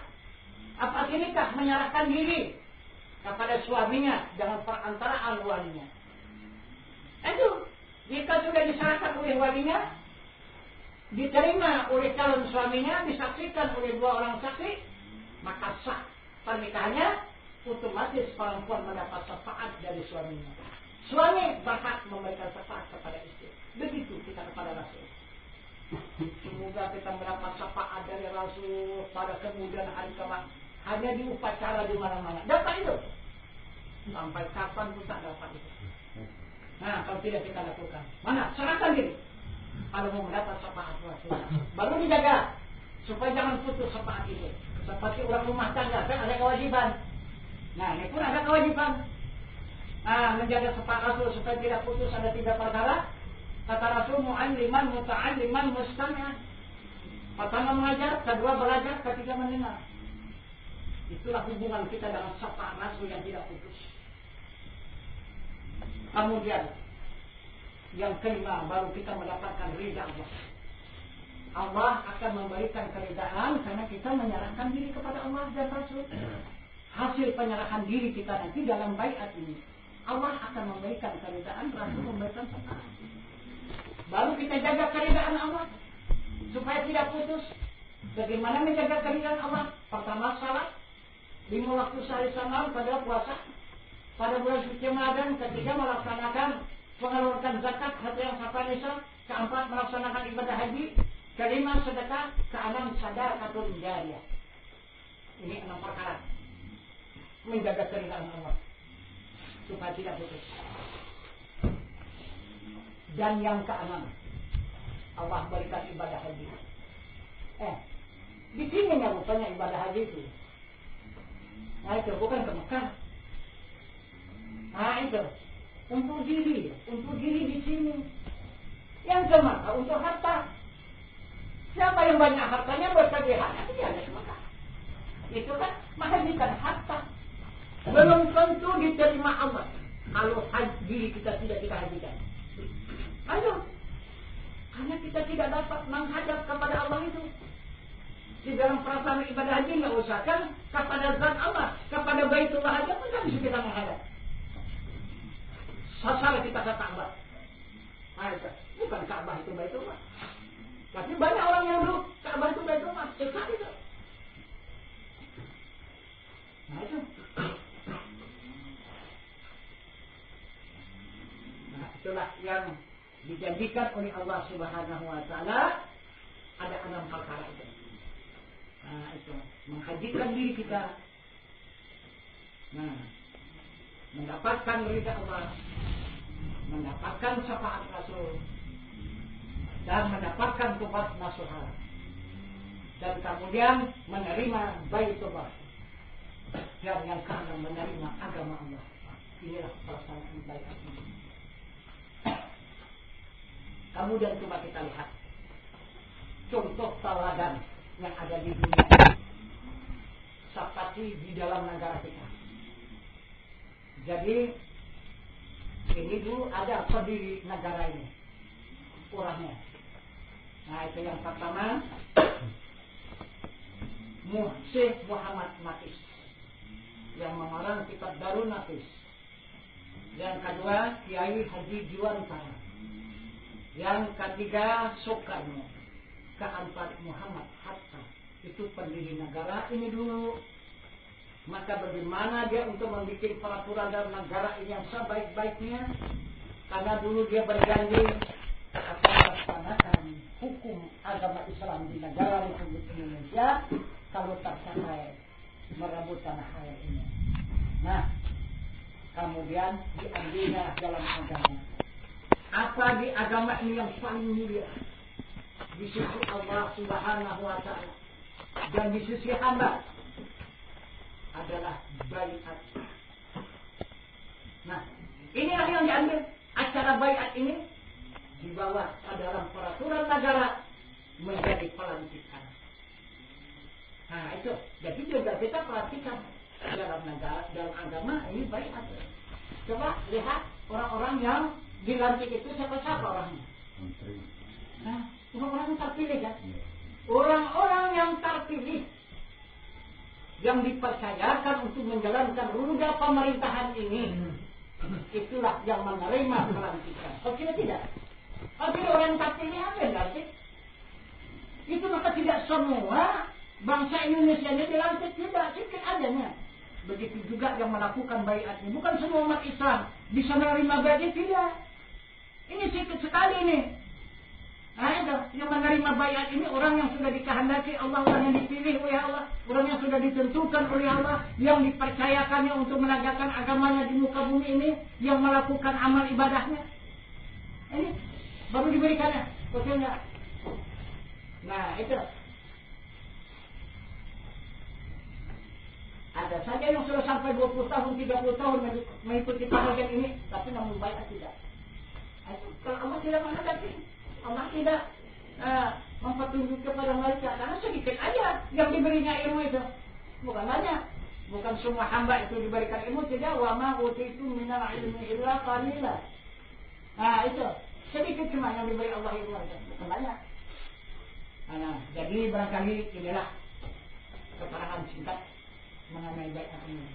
Apa sih nikah? Menyerahkan diri kepada suaminya dengan perantaraan walinya. Itu jika sudah diserahkan oleh walinya, diterima oleh calon suaminya, disaksikan oleh 2 orang saksi, maka sah pernikahannya, otomatis perempuan mendapat syafaat dari suaminya. Suami berhak memberikan syafaat kepada istri. Begitu kita kepada Rasul. Semoga kita mendapat syafaat dari Rasul pada kemudian hari kelak. Hanya di upacara di mana-mana. Dapat itu. Sampai kapan pun tak dapat itu. Nah, kalau tidak kita lakukan, mana? Serahkan diri. Kalau mau mendapat syafaat Rasulullah, baru dijaga supaya jangan putus syafaat itu. Seperti orang rumah tangga, kan ada kewajiban. Nah, ini pun ada kewajiban. Nah, menjaga syafaat Rasul supaya tidak putus ada 3 perkara. Kata Rasul, mu'alliman, muta'alliman, mustami'. Pertama mengajar, kedua belajar, ketiga mendengar. Itulah hubungan kita dengan syafaat Rasul yang tidak putus. Kemudian yang kelima, baru kita mendapatkan ridha Allah. Allah akan memberikan keridhaan karena kita menyerahkan diri kepada Allah dan Rasul. Hasil penyerahan diri kita nanti dalam baiat ini, Allah akan memberikan keridhaan, Rasul memberikan syafaat. Baru kita jaga keridhaan Allah supaya tidak putus. Bagaimana menjaga keridhaan Allah? Pertama, salat 5 waktu sehari semalam pada puasa. Pada bulan suci Ramadan, ketiga melaksanakan mengeluarkan zakat harta yang sampai nisa. Keempat, melaksanakan ibadah haji. Kelima, sedekah. Keenam, sadaqatun jariyah. Ini 6 perkara menjaga keridhaan Allah supaya tidak putus. Dan yang keenam, Allah berikan ibadah haji. Di sini rupanya ibadah haji itu. Nah, itu bukan ke Mekah. Nah, itu untuk diri di sini. Yang ke Mekah untuk harta. Siapa yang banyak hartanya berbagai hak, dia ada ke Mekah. Itu kan menghajikan harta. Belum tentu diterima Allah kalau haji kita tidak kita hajikan. Ayo, karena kita tidak dapat menghadap kepada Allah itu. Di dalam perasaan ibadah haji nggak usahkan kepada zat Allah, kepada Baitullah aja pun tidak bisa kita menghadap. Sasar kita ke Ka'bah. Bukan Ka'bah itu Baitullah. Tapi banyak orang yang dulu Ka'bah itu Baitullah. Sesat itu. Nah itu. Nah itulah yang dijanjikan oleh Allah Subhanahu wa taala, ada 6 perkara itu. Nah, itu menghajikan diri kita. Nah, mendapatkan ridha Allah, mendapatkan syafaat Rasul, dan mendapatkan tobat nasuha. Dan kemudian menerima Baitullah. Dan yang keenam menerima agama Allah. Inilah pelaksanaan baiat ini. Kemudian coba kita lihat contoh teladan yang ada di dunia seperti di dalam negara kita. Jadi ini dulu ada pendiri negara ini orangnya. Nah itu yang pertama, Syekh Muhammad Nafis yang mengarang kitab Darun Nafis. Yang kedua Kiai Haji Juwantara. Yang ketiga Soekarno. Keempat Muhammad Hatta. Itu pendiri negara ini dulu. Maka bagaimana dia untuk membuat peraturan dalam negara ini yang sebaik-baiknya? Karena dulu dia berjanji akan melaksanakan hukum agama Islam di negara Republik Indonesia kalau tercapai merebut tanah air ini. Nah, kemudian diambilnya dalam agama. Apa di agama ini yang paling mulia? Di sisi Allah Subhanahu wa taala dan di sisi hamba adalah baiat. Nah, inilah yang diambil. Acara baiat ini dibawa ke dalam peraturan negara menjadi pelantikan. Nah, itu. Jadi juga kita perhatikan dalam negara, dalam agama ini baiat. Coba lihat orang-orang yang dilantik itu siapa-siapa orangnya. Nah, orang-orang yang terpilih kan? Orang-orang yang terpilih yang dipercayakan untuk menjalankan roda pemerintahan ini, itulah yang menerima pelantikan. Oh tidak? Tapi orang terpilih apa yang dilantik? Itu maka tidak semua bangsa Indonesia ini dilantik, tidak, sedikit adanya. Begitu juga yang melakukan baiat ini. Bukan semua umat Islam bisa menerima baiat, tidak. Ini sedikit sekali ini. Nah itu, yang menerima bayat ini orang yang sudah dikehendaki Allah, orang yang dipilih oleh Allah, orang yang sudah ditentukan oleh Allah, yang dipercayakannya untuk menegakkan agamanya di muka bumi ini, yang melakukan amal ibadahnya. Ini baru diberikannya, betul enggak? Nah itu. Ada saja yang sudah sampai 20 tahun, 30 tahun mengikuti pengajian ini, tapi namun bayat tidak. Itu kalau Allah tidak menghendaki, Allah tidak mempertunjuk kepada mereka, karena sedikit aja yang diberinya ilmu itu, bukan banyak. Bukan semua hamba itu diberikan ilmu, tidak. Wa ma utitu minal ilmi illa qalila. Nah itu sedikit cuma yang diberi Allah ilmu itu, bukan banyak. Nah, jadi barangkali inilah keterangan singkat mengenai bayat ini.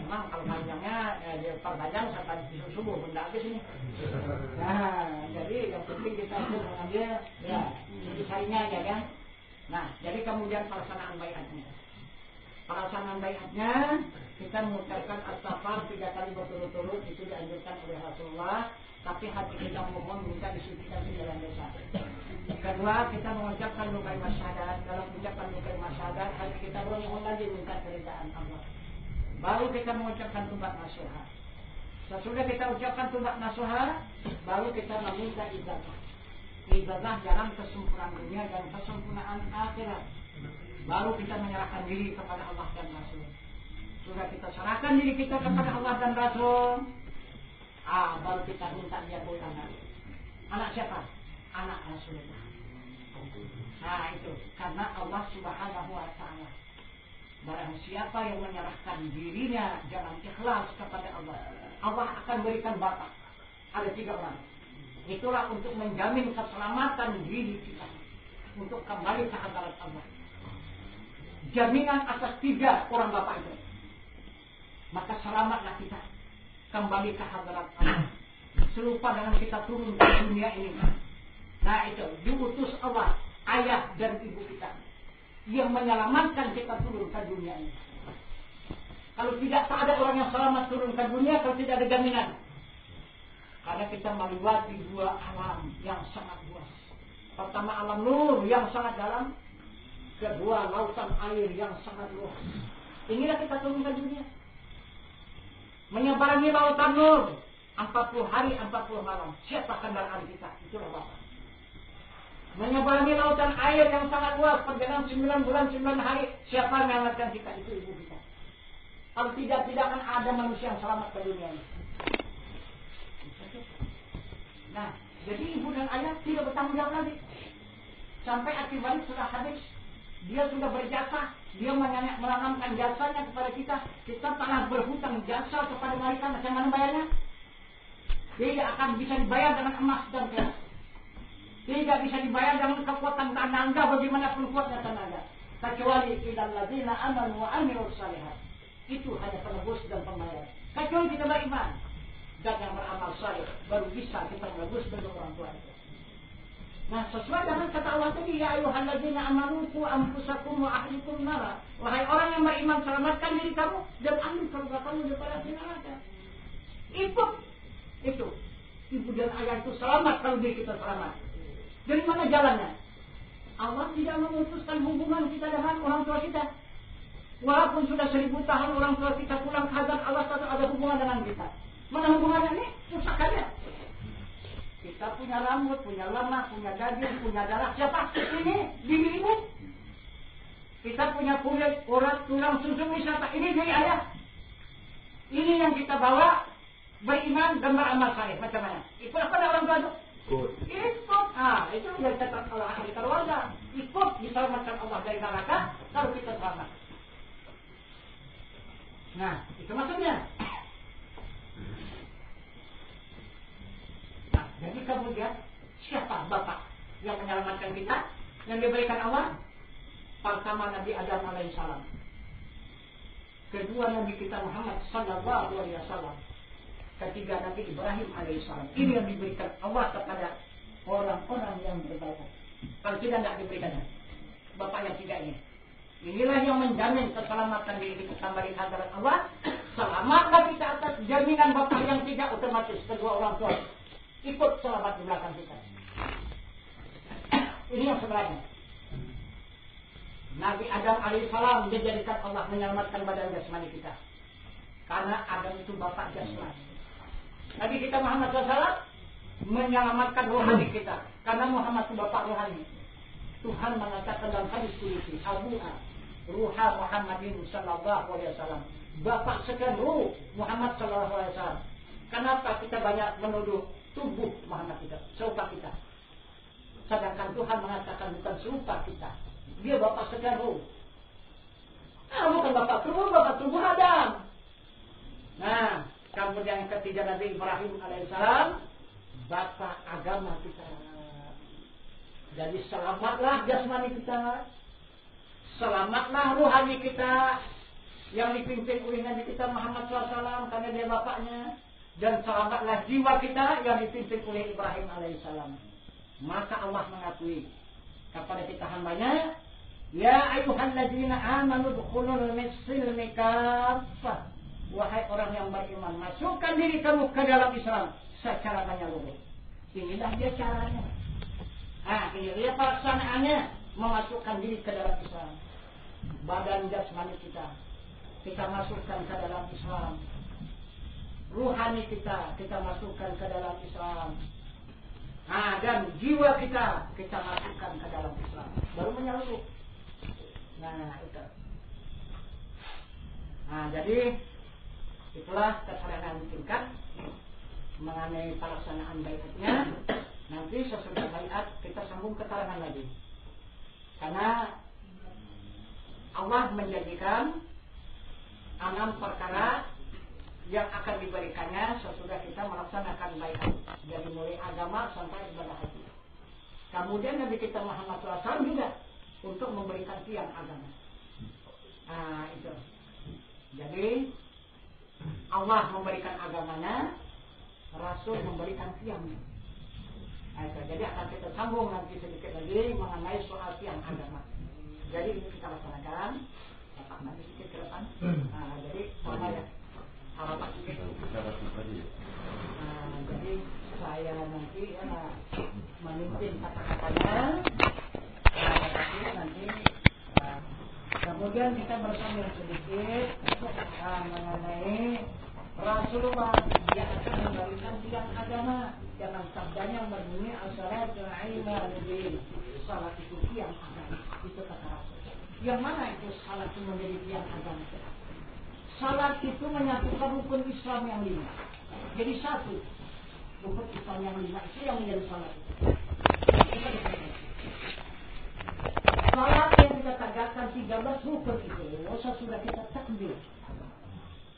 Memang kalau panjangnya diperpanjang sampai subuh pun tidak habis ini. Nah, jadi yang penting kita itu mengambil ya intisarinya aja kan. Nah, jadi kemudian pelaksanaan bayatnya. Pelaksanaan bayatnya kita mengucapkan as-safar 3 kali berturut-turut, itu dianjurkan oleh Rasulullah. Tapi hati kita mohon minta disucikan di dalam dosa. Kedua, kita mengucapkan kalimat syahadat. Dalam ucapan kalimat syahadat, hati kita bermohon lagi minta keridaan Allah. Baru kita mengucapkan tubat nasuha. Sesudah kita ucapkan tubat nasuha, baru kita meminta ijazah. Ijazah dalam kesempurnaan dunia dan kesempurnaan akhirat. Baru kita menyerahkan diri kepada Allah dan Rasul. Sudah kita serahkan diri kita kepada Allah dan Rasul, baru kita minta dia anak. Anak siapa? Anak Rasulullah. Nah itu, karena Allah Subhanahu wa Ta'ala, barang siapa yang menyerahkan dirinya jangan ikhlas kepada Allah, Allah akan berikan batas. Ada 3 orang. Itulah untuk menjamin keselamatan diri kita, untuk kembali ke hadirat Allah. Jaminan atas 3 orang bapak itu, maka selamatlah kita kembali ke hadirat Allah. Serupa dengan kita turun ke dunia ini. Nah itu, diutus Allah, ayah dan ibu kita, yang menyelamatkan kita turun ke dunia ini. Kalau tidak, tak ada orang yang selamat turun ke dunia kalau tidak ada jaminan. Karena kita melewati 2 alam yang sangat luas. Pertama alam nur yang sangat dalam, kedua lautan air yang sangat luas. Inilah kita turun ke dunia. Menyeberangi lautan nur 40 hari 40 malam. Siapa kendaraan kita? Itulah Bapak. Menyeberangi lautan air yang sangat luas, perjalanan 9 bulan 9 hari. Siapa yang menyelamatkan kita? Itu ibu kita. Kalau tidak akan ada manusia yang selamat ke dunia ini. Nah, jadi ibu dan ayah tidak bertanggung jawab lagi. Sampai akibat sudah habis, dia sudah berjasa, dia menanamkan jasanya kepada kita. Kita telah berhutang jasa kepada mereka. Macam mana bayarnya? Tidak akan bisa dibayar dengan emas dan perak. Tidak bisa dibayar dengan kekuatan tenaga bagaimanapun kuatnya tenaga. Kecuali ilal ladzina amanu wa amilus shalihat. Itu hanya penebus dan pembayar. Kecuali kita beriman dan yang beramal saleh, baru bisa kita menebus bentuk orang tua itu. Nah, sesuai dengan kata Allah tadi, ya ayyuhalladzina amanu qu anfusakum wa ahlikum nara. Wahai orang yang beriman, selamatkan diri kamu dan ahli keluarga kamu daripada api neraka. Itu. Ibu dan ayah itu selamat kalau diri kita selamat. Dari mana jalannya? Allah tidak memutuskan hubungan kita dengan orang tua kita. Walaupun sudah 1000 tahun orang tua kita pulang ke hadirat Allah, tetap ada hubungan dengan kita. Mana hubungannya ini? Rusak aja. Kita punya rambut, punya lemak, punya daging, punya darah. Siapa? Ini diri ibu. Kita punya kulit, urat, tulang, susu, siapa? Ini diri ayah. Ini yang kita bawa, beriman dan beramal saleh. Macam mana? Ikut apa orang tua itu? Ikut. Itu dari kata Allah ahli keluarga. Ikut diselamatkan Allah dari neraka, kalau kita selamat. Nah, itu maksudnya. Nah, jadi kemudian siapa bapak yang menyelamatkan kita, yang diberikan Allah? Pertama Nabi Adam alaihissalam. Kedua Nabi kita Muhammad sallallahu alaihi wasallam. Ketiga Nabi Ibrahim alaihissalam. Ini yang diberikan Allah kepada orang-orang yang berbaik. Kalau tidak diberikannya. Bapak yang 3 ini. Inilah yang menjamin keselamatan diri kita kembali ke hadirat Allah. Selamatlah kita atas jaminan bapak yang 3, otomatis kedua orang tua ikut selamat di belakang kita. terang. Nabi Adam alaihissalam dijadikan Allah menyelamatkan badan jasmani kita. Karena Adam itu bapak jasmani. Nabi kita Muhammad SAW menyelamatkan rohani kita. Karena Muhammad itu bapak rohani. Tuhan mengatakan dalam hadis qudsi, Abuha ruha Muhammadin sallallahu alaihi wasallam. Bapak sekian ruh Muhammad sallallahu alaihi wasallam. Kenapa kita banyak menuduh tubuh Muhammad kita, serupa kita? Sedangkan Tuhan mengatakan bukan serupa kita. Dia bapak sekian ruh. Bukan bapak tubuh Adam. Nah, kemudian yang ketiga Nabi Ibrahim alaihissalam, bapak agama kita. Jadi selamatlah jasmani kita, selamatlah rohani kita yang dipimpin oleh Nabi kita Muhammad SAW karena dia bapaknya, dan selamatlah jiwa kita yang dipimpin oleh Ibrahim alaihissalam. Maka Allah mengakui kepada kita hambanya, ya ayyuhalladzina amanu dkhulul silmi kaffah. Wahai orang yang beriman, masukkan diri kamu ke dalam Islam secara menyeluruh. Inilah dia caranya. Ini dia pelaksanaannya, memasukkan diri ke dalam Islam. Badan jasmani kita masukkan ke dalam Islam. Ruhani kita masukkan ke dalam Islam. Dan jiwa kita masukkan ke dalam Islam. Baru menyeluruh. Nah, itu. Jadi itulah keterangan singkat mengenai pelaksanaan baiatnya. Nanti sesudah baiat kita sambung keterangan lagi. Karena Allah menjanjikan 6 perkara yang akan diberikannya sesudah kita melaksanakan baiat. Dari mulai agama sampai ibadah haji. Kemudian Nabi kita Muhammad SAW juga untuk memberikan tiang agama. Itu. Jadi Allah memberikan agamanya, Rasul memberikan tiangnya. Jadi akan kita sambung nanti sedikit lagi mengenai soal tiang agama. Jadi ini kita laksanakan. Bapak nanti sedikit ke depan. Jadi sama ya. Harapan sedikit. Jadi saya nanti memimpin kata-katanya. Nanti kemudian kita bersambil sedikit mengenai Rasulullah. Dia akan memberikan tiang agama dengan sabdanya berbunyi as-salatu imanuddin. Salat itu tiang agama. Itu kata Rasul. Yang mana itu salat itu menjadi tiang agama? Salat itu menyatukan rukun Islam yang 5. Jadi satu rukun Islam yang 5 itu yang menjadi salat. Salat yang kita tegakkan 13 rukun itu, sudah kita takbir.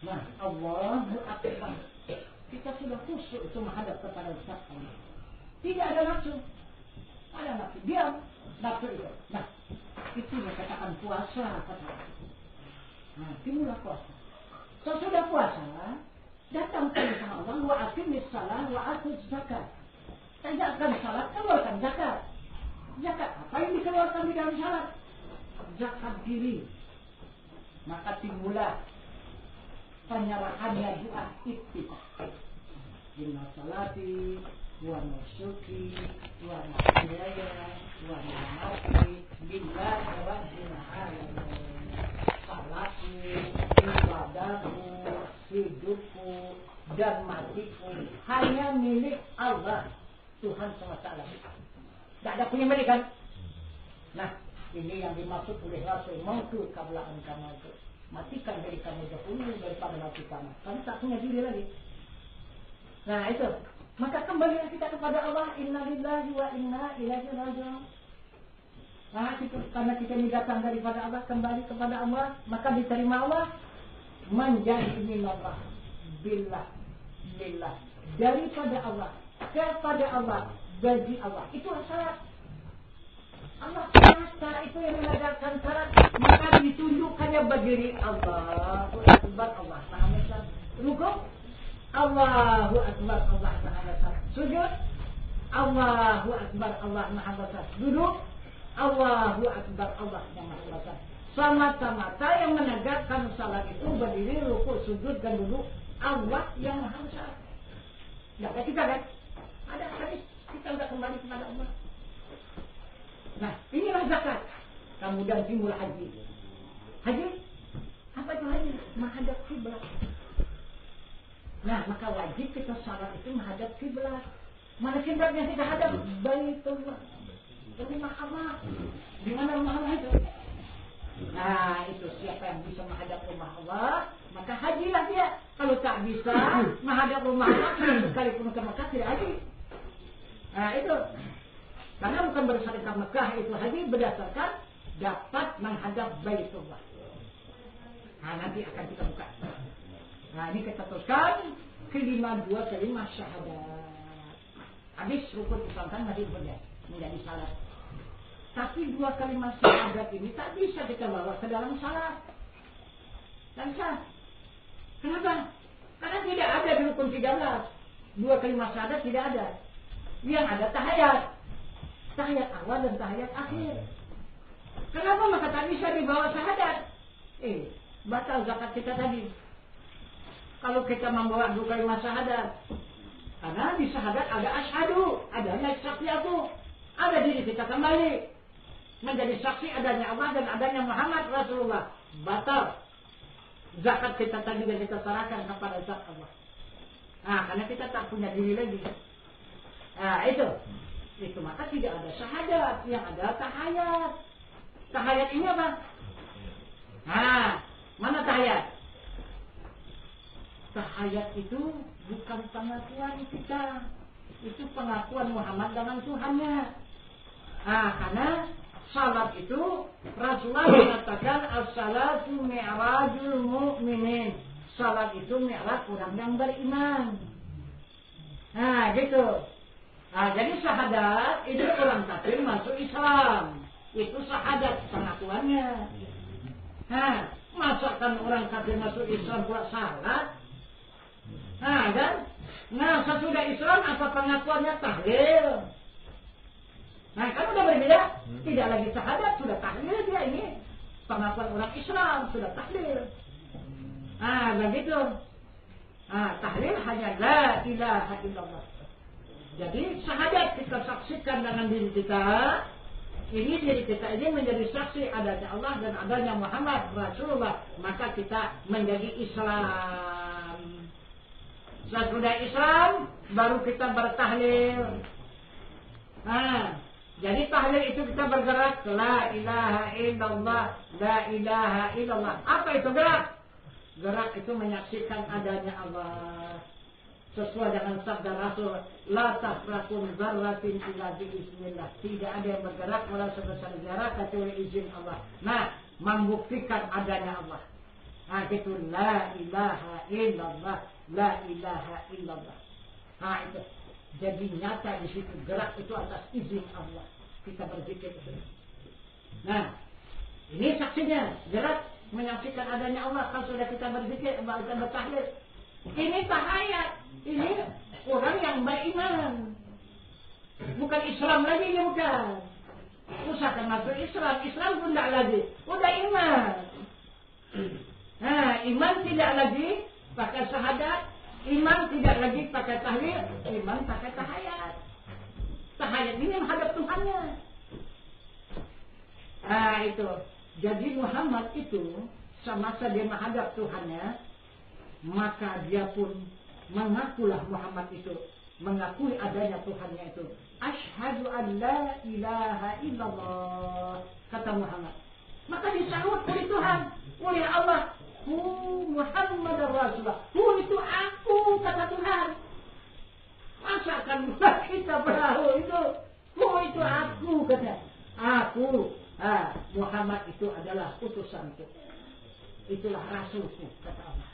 Nah, Allahu Akbar. Kita sudah khusyuk itu menghadap kepada Zat Allah. Tidak ada nafsu. Ada nafsu. Diam. Nafsu itu. Nah, itu dikatakan puasa. Timurlah puasa. Sesudah puasa, datang ke Allah, wa aqimis shalah wa atuz zakat. Tegakkan salat, keluarkan zakat. Zakat apa yang dikeluarkan di dalam salat? Zakat diri. Maka timbullah penyerahannya doa iftitah. Inna salati wa nusuki wa mahyaya wa mamati lillahi rabbil alamin. Salatku, ibadahku, hidupku dan matiku hanya milik Allah Tuhan SWT. Tidak ada punya milik kan? Nah, ini yang dimaksud oleh Rasul, mautu qabla an tamautu. Matikan dari kamu dahulu daripada mati kamu. Kamu tak punya diri lagi. Nah itu. Maka kembalilah kita kepada Allah. Inna lillahi wa inna ilaihi raji'un. Nah itu. Karena kita ini datang daripada Allah, kembali kepada Allah, maka diterima Allah. Menjadi minallah billah lillah. Daripada Allah kepada Allah, bagi Allah. Itu syarat. Allah semesta itu yang menegakkan syarat, maka ditunjukkannya berdiri Allahu Akbar, Allah Maha Besar. Rukuk, Allahu Akbar, Allah Maha Besar. Sujud, Allahu Akbar, Allah Maha Besar. Duduk, Allahu Akbar, Allah yang Maha Besar. Semata-mata yang menegakkan salat itu berdiri, rukuk, sujud dan duduk Allah yang Maha Besar. Tidak ada kita kan? Ada hadis, kita sudah kembali kepada Allah. Nah, inilah zakat. Kemudian timbul haji. Haji? Apa itu haji? Menghadap kiblat. Nah, maka wajib kita salat itu menghadap kiblat. Mana kiblatnya kita hadap? Baitullah. Rumah Allah. Di mana rumah Allah itu? Nah, itu siapa yang bisa menghadap rumah Allah, maka hajilah dia. Kalau tak bisa menghadap rumah Allah, sekalipun ke Mekah tidak haji. Nah, itu. Karena bukan berdasarkan Mekah itu haji, berdasarkan dapat menghadap Baitullah. Nah, nanti akan kita buka. Nah, ini kita teruskan kelima dua kalimat syahadat. Habis rukun Islam kan masih menjadi salat. Tapi dua kalimat syahadat ini tak bisa kita bawa ke dalam salat. Tak bisa. Kenapa? Karena tidak ada di rukun 13. Dua kalimat syahadat tidak ada. Yang ada tahiyat. Tahiyat awal dan tahiyat akhir. Kenapa maka tak bisa dibawa syahadat? Batal zakat kita tadi. Kalau kita membawa dua kalimat syahadat. Karena di syahadat ada asyhadu, adanya saksi aku. Ada diri kita kembali menjadi saksi adanya Allah dan adanya Muhammad Rasulullah. Batal zakat kita tadi dan kita serahkan kepada zat Allah. Nah, karena kita tak punya diri lagi. Nah, itu maka tidak ada syahadat, yang ada tahayat. Tahayat ini apa? Nah, mana tahayat? Tahayat itu bukan pengakuan kita, itu pengakuan Muhammad dengan Tuhannya. Nah, karena salat itu Rasulullah mengatakan as-salatu mi'rajul mu'minin. Salat itu mi'raj orang yang beriman. Nah, gitu. Nah, jadi syahadat itu orang kafir masuk Islam. Itu syahadat pengakuannya. Nah, masakan orang kafir masuk Islam pula salat? Nah, kan? Nah, sesudah Islam apa pengakuannya? Tahlil. Nah, kan udah berbeda. Tidak lagi syahadat, sudah tahlil dia ini. Pengakuan orang Islam sudah tahlil. Nah, begitu. Nah, tahlil hanya la ilaha illallah. Jadi syahadat kita saksikan dengan diri kita. Ini diri kita ini menjadi saksi adanya Allah dan adanya Muhammad Rasulullah. Maka kita menjadi Islam. Sesudah Islam baru kita bertahlil. Nah, jadi tahlil itu kita bergerak la ilaha illallah, la ilaha illallah. Apa itu gerak? Gerak itu menyaksikan adanya Allah. Sesuai dengan sabda Rasul, la tahrakun dzarratin illa biiznillah. Tidak ada yang bergerak walau sebesar zarah kecuali izin Allah. Nah, membuktikan adanya Allah. Nah, itu la ilaha illallah, la ilaha illallah. Nah, itu. Jadi nyata di situ gerak itu atas izin Allah. Kita berzikir itu. Nah, ini saksinya gerak menyaksikan adanya Allah. Kalau sudah kita berzikir, kita bertahlil. Ini tahayat. Ini orang yang beriman. Bukan Islam lagi, ini bukan. Usahakan masuk Islam. Islam pun tidak lagi. Udah iman. Nah, iman tidak lagi pakai syahadat. Iman tidak lagi pakai tahlil. Iman pakai tahayat. Tahayat ini menghadap Tuhannya. Nah, itu. Jadi Muhammad itu semasa dia menghadap Tuhannya, maka dia pun mengakulah Muhammad itu, mengakui adanya Tuhannya itu. Asyhadu an la ilaha illallah, kata Muhammad. Maka disahut oleh Tuhan, oleh Allah. Muhammad Rasulullah. Itu aku, kata Tuhan. Masakan kita perahu itu. Itu aku, kata. Aku. Muhammad itu adalah utusanku. Itulah Rasulku, kata Allah.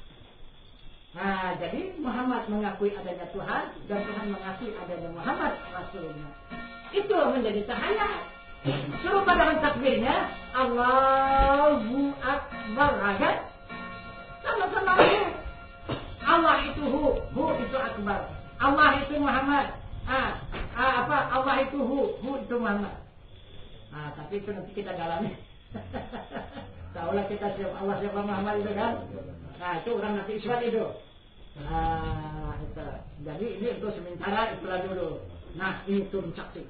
Nah, jadi Muhammad mengakui adanya Tuhan dan Tuhan mengakui adanya Muhammad Rasulnya. Itu menjadi tahayat. Serupa dengan takbirnya Allahu Akbar, kan? Sama-sama hu. Allah itu hu itu akbar. Allah itu Muhammad. Allah itu hu itu Muhammad. Tapi itu nanti kita dalami. Tahulah kita siapa Allah siapa Muhammad itu kan? Itu orang nanti isbat itu. Itu. Jadi ini untuk sementara itulah dulu. Ini turun saksi.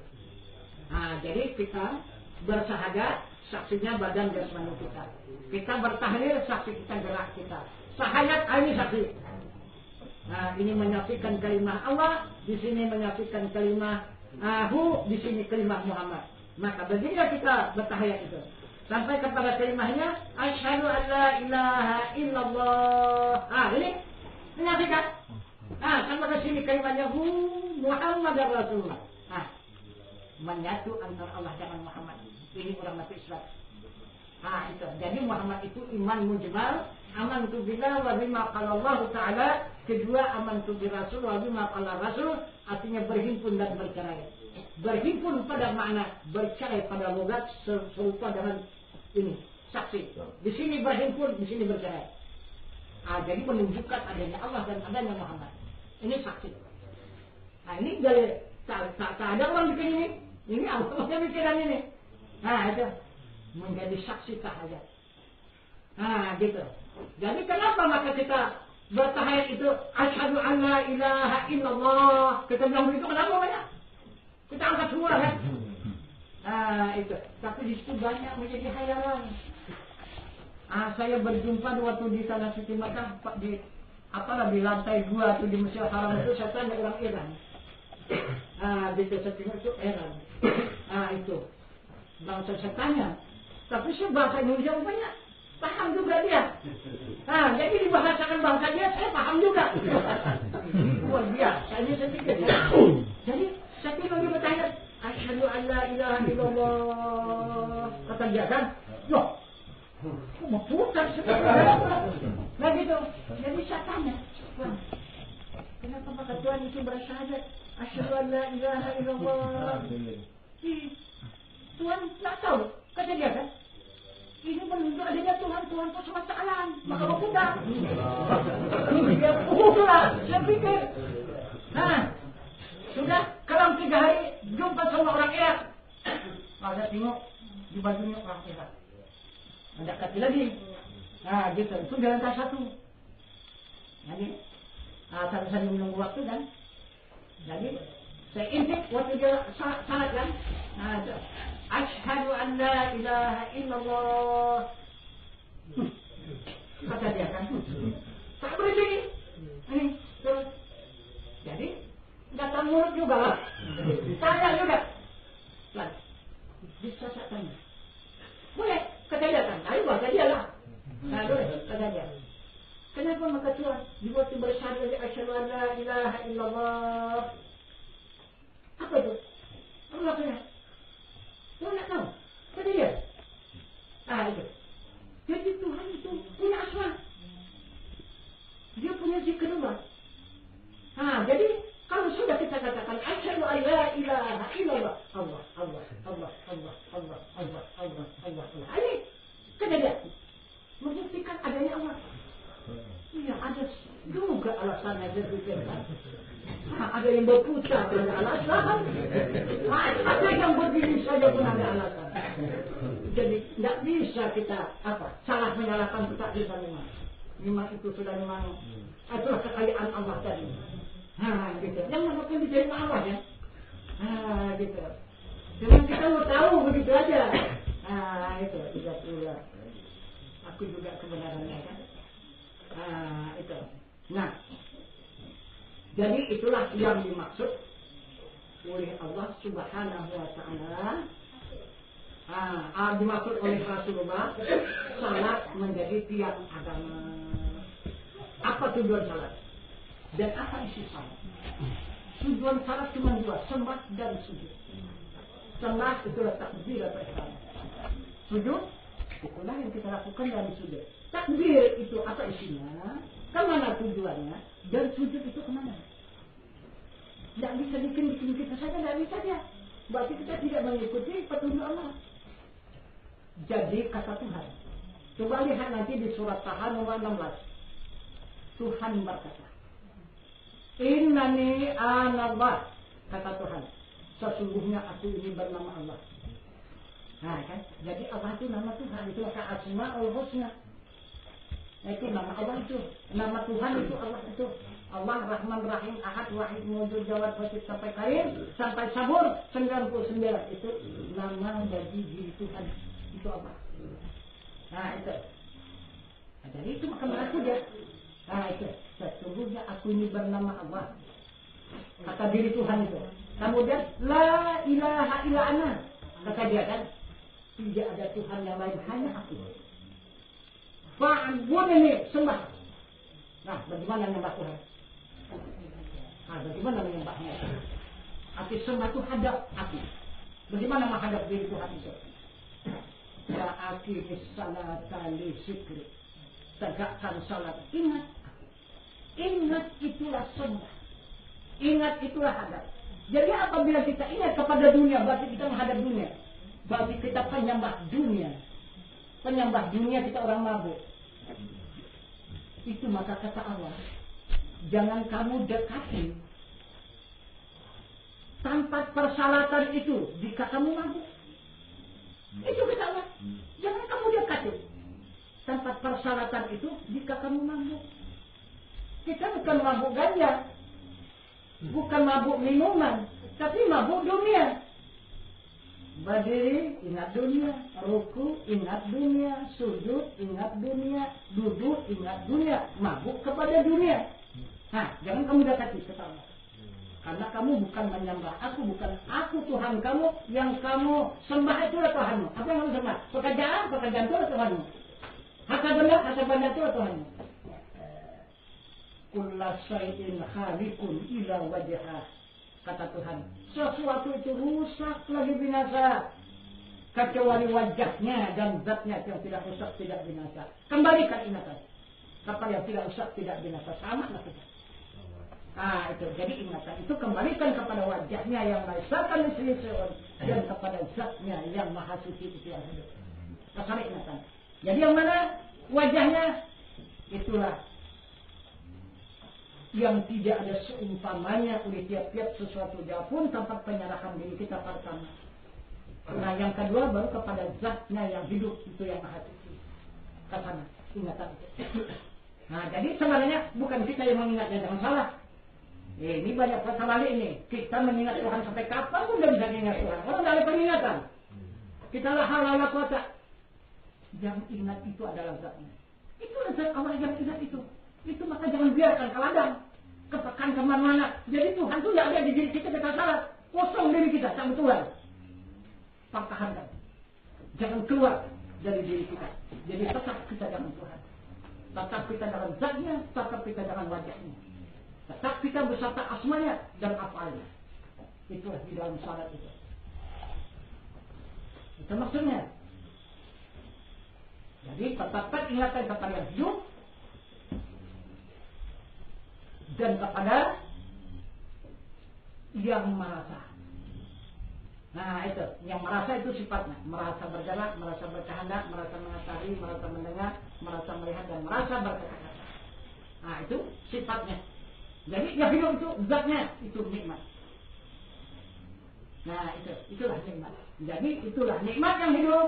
Jadi kita Bersahadat, saksinya badan jasmani kita. Kita bertahlil, saksi kita gerak kita. Sahayat, ini saksi. Nah, ini menyaksikan kalimah Allah, di sini menyaksikan kalimah di sini kalimah Muhammad. Maka beginilah kita bertahiyat itu. Sampai kepada kalimahnya asyhadu an la ilaha illallah. Ini menyaksikan. Sampai ke sini kalimahnya Muhammadar Rasulullah. Menyatu antara Allah dengan Muhammad. Ini orang mati Islam. Itu. Jadi Muhammad itu iman mujmal, amantu billah wa bima qala Allah Ta'ala. Kedua, amantu bi Rasul wa bima qala Rasul, artinya berhimpun dan bercerai. Berhimpun pada makna bercerai pada logat serupa dengan ini saksi. Di sini berhimpun, di sini bercerai. Jadi menunjukkan adanya Allah dan adanya Muhammad. Ini saksi. Ini dari tak ada orang bikin ini. Ini Allah yang bikinan ini. Itu menjadi saksi tahayat. Gitu. Jadi kenapa maka kita bertahayat itu asyhadu an la ilaha illallah. Kita bilang begitu kenapa banyak? Kita angkat semua kan? Itu. Tapi di situ banyak menjadi hayalan. Saya berjumpa waktu di Tanah Suci Makkah di lantai 2 itu di Masjidil Haram itu saya tanya orang Iran. Di Desa Timur itu Iran. Itu. Bangsa saya tanya. Tapi saya bahasa Indonesia rupanya paham juga dia. Jadi dibahasakan bangsa dia saya paham juga. Luar biasa. Saya pikir. Jadi saya tinggal dia bertanya, asyhadu an la ilaha illallah. Kata dia kan, loh, kok mau putar sebenarnya? Nah gitu. Jadi saya tanya, kenapa maka Tuhan itu bersyahadat asyhadu an la ilaha illallah? Tuhan tak tahu. Kata dia kan, ini menunjuk adanya Tuhan itu semesta alam. Maka berputar. Dia lah. Saya pikir. Sudah kelam 3 hari jumpa sama orang Irak. Ada tengok di bajunya orang Irak. Ada kaki lagi. Gitu. Itu di lantai 1. Jadi sambil menunggu waktu kan. Jadi saya intip waktu dia salat kan. Asyhadu an la ilaha illallah. Kata dia kan. Tak berhenti. Ini terus. Jadi datang murid juga lah. Tanya juga. Bisa saya tanya? Boleh. Kata dia kan. Ayo kata dia lah. Boleh. Kata dia. Kenapa maka Tuhan dibuat bersyahadat asyhadu an la ilaha illallah? Apa itu? Allah punya. Tuhan nak tahu. Kata dia. Itu. Jadi Tuhan itu punya asma. Dia punya zikr Allah. Jadi kalau sudah kita katakan asyhadu an la ilaha illallah, Allah, Allah, Allah, Allah, Allah, Allah, Allah, Allah, Allah. Ini kata dia membuktikan adanya Allah. Iya, ada juga alasannya dia pikirkan. Ada yang berputar pada alasan. Ada yang berdiri saja pun ada alasan. Jadi tidak bisa kita salah menyalahkan kita bisa memang itu sudah memang itulah kekayaan Allah tadi. Gitu. Yang namanya diterima Allah ya. Gitu. Cuma kita mau tahu begitu aja. Itu tidak pula. Aku juga kebenarannya kan. Itu. Nah, jadi itulah yang dimaksud oleh Allah Subhanahu wa Ta'ala. Dimaksud oleh Rasulullah, salat menjadi tiang agama. Apa tujuan salat? Dan apa isi salat? Tujuan salat cuma 2, sembah dan sujud. Sembah itulah takbir atau ihram. Sujud itulah yang kita lakukan dalam sujud. Takbir itu apa isinya? Kemana tujuannya? Dan sujud itu kemana? Tidak bisa bikin kita saja, tidak bisa saja. Berarti kita tidak mengikuti petunjuk Allah. Jadi kata Tuhan, coba lihat nanti di surat Taha nomor 16. Tuhan berkata, Innani anallah, kata Tuhan, sesungguhnya aku ini bernama Allah. Kan? Jadi Allah itu nama Tuhan, itu maka Asmaul Husna. Itu nama Allah itu, nama Tuhan itu Allah itu Allah Rahman Rahim Ahad Wahid Wujud Jawad Wasid sampai Karim sampai Sabur 99 itu nama bagi diri Tuhan. Itu apa? Nah itu. Nah, jadi itu maka mengaku dia. Nah itu. Sesungguhnya aku ini bernama Allah. Kata diri Tuhan itu. Kemudian la ilaha illa ana. Kata dia kan, tidak ada Tuhan yang lain hanya aku. Fa'bud ini sembah. Nah, bagaimana menyembah Tuhan? Nah, bagaimana menyembahnya? Arti sembah itu hadap aku. Bagaimana menghadap diri Tuhan itu? Ya aqimis salata li zikri. Tegakkan salat. Ingat. Ingat itulah sembah. Ingat itulah hadap. Jadi apabila kita ingat kepada dunia, berarti kita menghadap dunia. Berarti kita penyembah dunia. Penyembah dunia kita orang mabuk. Itu maka kata Allah, jangan kamu dekati tanpa persyaratan itu jika kamu mabuk. Itu kata Allah. Jangan kamu dekati tanpa persyaratan itu jika kamu mabuk. Kita bukan mabuk ganja, bukan mabuk minuman, tapi mabuk dunia. Berdiri, ingat dunia. Ruku, ingat dunia. Sujud, ingat dunia. Duduk, ingat dunia. Mabuk kepada dunia. Nah, jangan kamu dekati kata Allah. Karena kamu bukan menyembah aku, bukan aku Tuhan kamu. Yang kamu sembah itulah Tuhanmu. Apa yang kamu sembah? Pekerjaan itulah Tuhanmu. Harta benda itulah Tuhanmu. Kulla syai'in khaliqun ila wajhah. Kata Tuhan, sesuatu itu rusak lagi binasa kecuali wajahnya dan zatnya yang tidak rusak tidak binasa. Kembalikan ingatan kepada yang tidak rusak tidak binasa, sama lah kita. Ah itu, jadi ingatan itu kembalikan kepada wajahnya yang maesakan sesuatu dan kepada zatnya yang maha suci itu yang hidup. Kasar ingatan. Jadi yang mana wajahnya itulah yang tidak ada seumpamanya oleh tiap-tiap sesuatu jauh pun tempat penyerahan diri kita pertama. Nah yang kedua baru kepada zatnya yang hidup itu yang maha suci. Kesana ingatan itu. Nah jadi sebenarnya bukan kita yang mengingatnya, jangan salah. Ini banyak masalah ini. Kita mengingat Tuhan sampai kapan pun tidak bisa mengingat Tuhan. Kalau tidak ada peringatan, kita lah halala kuasa. Yang ingat itu adalah zatnya. Itu zat Allah yang ingat itu. Itu maka jangan biarkan ke ladang, kepekan kemana-mana. Jadi Tuhan itu tidak ada di diri kita salah. Kosong diri kita, tak betulan. Pertahankan. Jangan keluar dari diri kita. Jadi tetap kita dalam Tuhan. Tetap kita dalam zatnya, tetap kita dalam wajahnya. Tetap kita beserta asmanya dan afalnya. Itulah di dalam syarat itu. Itu maksudnya. Jadi tetapkan ingatan kepada yang hidup dan kepada yang merasa. Nah itu, yang merasa itu sifatnya. Merasa bergerak, merasa berkehendak, merasa mengetahui, merasa mendengar, merasa melihat, dan merasa berkata-kata. Nah itu sifatnya. Jadi yang hidup itu zatnya, itu nikmat. Nah itulah nikmat. Jadi itulah nikmat yang hidup.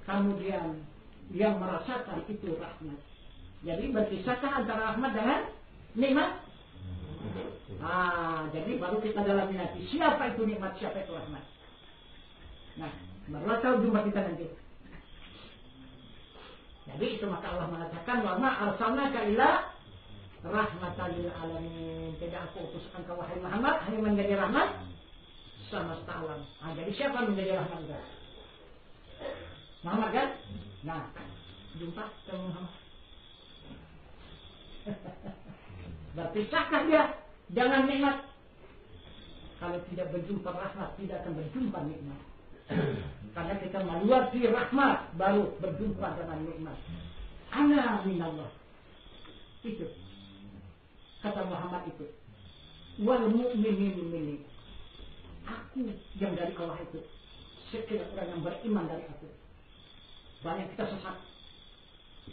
Kemudian yang merasakan itu rahmat. Jadi berpisahkah antara rahmat dengan nikmat? Jadi baru kita dalami nanti siapa itu nikmat, siapa itu rahmat. Nah, barulah tahu jumpa kita nanti. Jadi itu maka Allah mengatakan wa ma arsalnaka illa rahmatan lil alamin. Tidak aku utus engkau wahai Muhammad hanya menjadi rahmat semesta alam. Jadi siapa menjadi rahmat juga? Muhammad kan? Nah, jumpa dengan Muhammad. Berpisahkah dia dengan nikmat? Kalau tidak berjumpa rahmat, tidak akan berjumpa nikmat. Karena kita meluati rahmat, baru berjumpa dengan nikmat. Ana minallah. Itu. Kata Muhammad itu. Wal mu'minin minni. Aku yang dari Allah itu. Sekian orang yang beriman dari aku. Banyak kita sesat.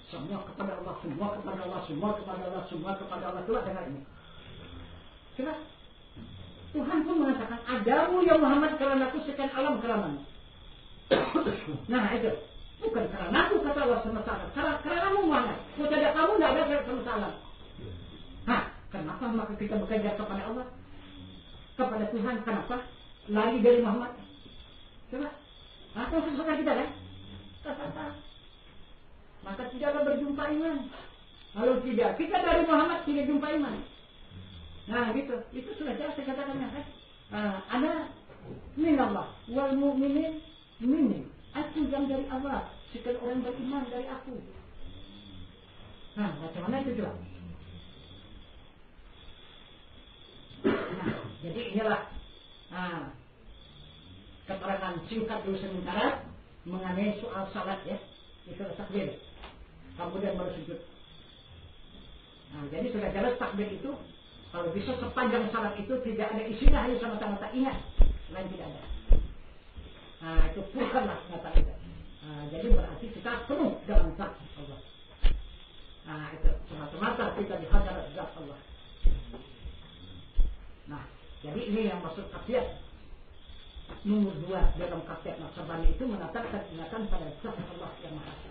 Semua kepada Allah, semua kepada Allah, semua kepada Allah, semua kepada Allah. Itulah dengar ini. Coba. Tuhan pun mengatakan, adamu ya Muhammad karena aku sekian alam keramamu. Nah itu. Bukan karena aku kata Allah semesta alam. Karena kamu Muhammad. Kalau tidak kamu tidak ada semesta alam. Nah, Kenapa maka kita bekerja kepada Allah? Kepada Tuhan, kenapa? Lari dari Muhammad. Coba. Apa sesuka kita kan? Kata-kata. Maka tidaklah berjumpa iman. Kalau tidak, kita dari Muhammad tidak jumpa iman. Nah gitu. Itu sudah jelas saya katakannya kan? Ada minallah wal mu'minin minni. Aku yang dari Allah. Sekian orang beriman dari aku. Nah, macam mana itu coba? Nah, jadi inilah keterangan singkat dulu sementara mengenai soal salat ya. Itu takbir. Kemudian baru sujud. Nah, jadi sudah jelas takbir itu kalau bisa sepanjang salat itu tidak ada isinya, hanya sama-sama ingat, lain tidak ada. Nah, itu bukanlah kata kita. Jadi berarti kita penuh dengan zat Allah. Nah, itu semata-mata kita dihadap zat Allah. Nah, jadi ini yang maksud kafiat nomor 2 dalam kafiat Naqsyabandi itu menatapkan ingatan pada zat Allah yang Maha Esa.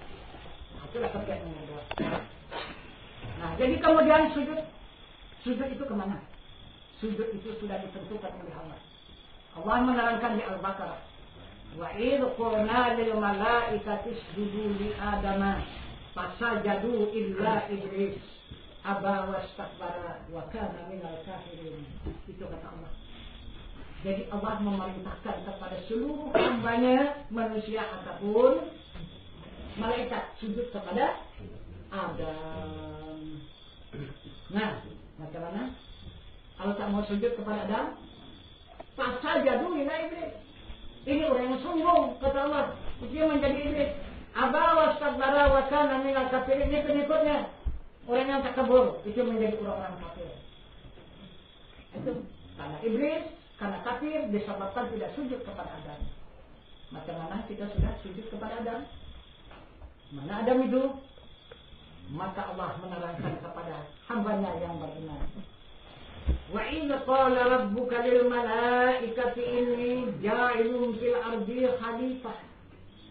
Nah, itulah kafiat nomor 2. Nah, jadi kemudian sujud itu kemana? Sujud itu sudah ditentukan oleh Allah. Allah menerangkan di Al-Baqarah, wa idh qulna lil malaikati isjudu li adama fasajadu illa iblis aba wastakbara wa kana minal kafirin. Itu kata Allah. Jadi Allah memerintahkan kepada seluruh hambanya, manusia ataupun malaikat, sujud kepada Adam. Nah, macam mana? Kalau tak mau sujud kepada Adam, fasajadu illa iblis. Ini orang yang sombong, kata Allah. Dia menjadi iblis. Aba wastakbara wa kana minal kafirin. Ini pengikutnya. Orang yang takabur itu menjadi orang-orang kafir. Itu karena iblis, karena kafir disebabkan tidak sujud kepada Adam. Macam mana kita sudah sujud kepada Adam? Mana Adam itu? Maka Allah menerangkan kepada hambanya yang beriman. Wa in qala rabbuka lil malaikati inni ja'ilun fil ardi khalifah.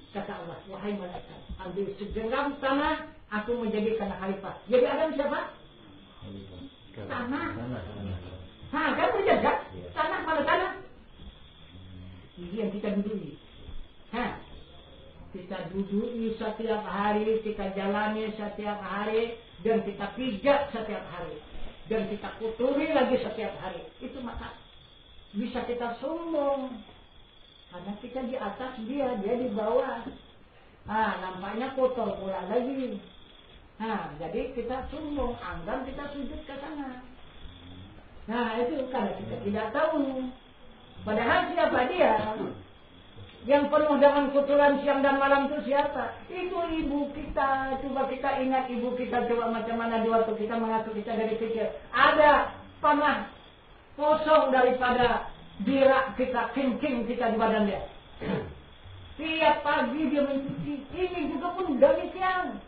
Kata Allah, wahai malaikat, ambil segenggam tanah, aku menjadikan khalifah. Jadi Adam siapa? Tanah. Kan berjaga? Tanah pada tanah. Ini yang kita duduki. Kita duduki setiap hari, kita jalani setiap hari, dan kita pijak setiap hari. Dan kita kuturi lagi setiap hari. Itu maka bisa kita sombong. Karena kita di atas dia di bawah. Nampaknya kotor pula lagi. Jadi kita sombong, anggap kita sujud ke sana. Nah, itu karena kita tidak tahu. Padahal siapa dia? Yang penuh dengan kotoran siang dan malam itu siapa? Itu ibu kita. Coba kita ingat ibu kita, coba macam mana di waktu kita mengasuh kita dari kecil. Ada panah kosong daripada birak kita, kencing kita di badan dia. Tiap pagi dia mencuci. Ini juga pun demikian.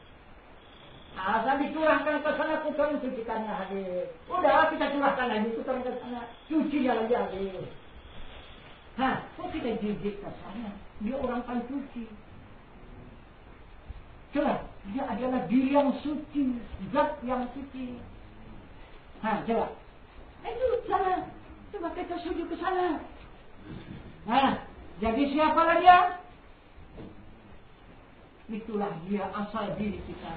Asal dicurahkan ke sana, kotoran cucikannya habis. Udah kita curahkan lagi, kotoran ke sana, cucinya lagi habis. Kok kita jijik ke sana? Dia orang pencuci. Coba, dia adalah diri yang suci, zat yang suci. Coba. Itu sana. Coba kita sujud ke sana. Jadi siapalah dia? Itulah dia asal diri kita.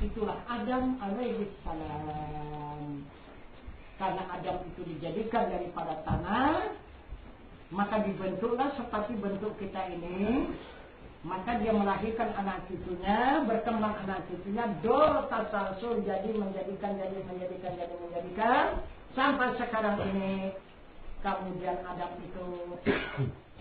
Itulah Adam alaihi salam. Karena Adam itu dijadikan daripada tanah, maka dibentuklah seperti bentuk kita ini. Maka dia melahirkan anak cucunya, berkembang anak cucunya, dor tasalsul, jadi menjadikan sampai sekarang ini. Kemudian Adam itu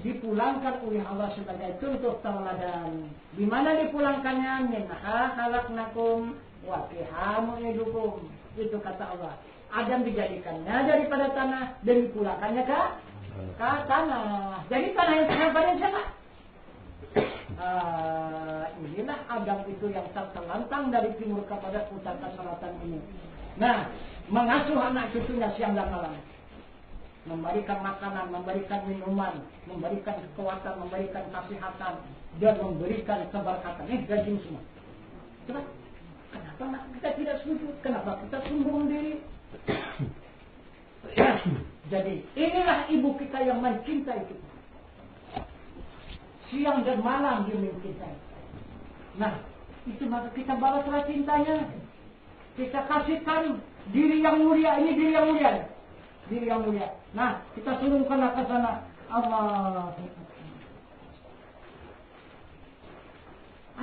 dipulangkan oleh Allah sebagai contoh tauladan. Di mana dipulangkannya? Minha khalaqnakum wa fiha nu'idukum. Itu kata Allah. Adam dijadikannya daripada tanah dan dipulangkannya ke tanah. Jadi tanah yang terhadap siapa? Inilah Adam itu yang tertelantang dari timur kepada utara ke selatan ini. Nah, mengasuh anak cucunya siang dan malam, memberikan makanan, memberikan minuman, memberikan kekuatan, memberikan kesehatan, dan memberikan keberkatan. Ini gajing semua. Coba, kenapa kita tidak sujud? Kenapa kita sombong diri? Jadi inilah ibu kita yang mencintai kita. Siang dan malam dia mencintai. Nah, itu maka kita balaslah cintanya. Kita kasihkan diri yang mulia. Ini diri yang mulia. Diri yang mulia. Nah, kita turunkanlah ke sana. Allah.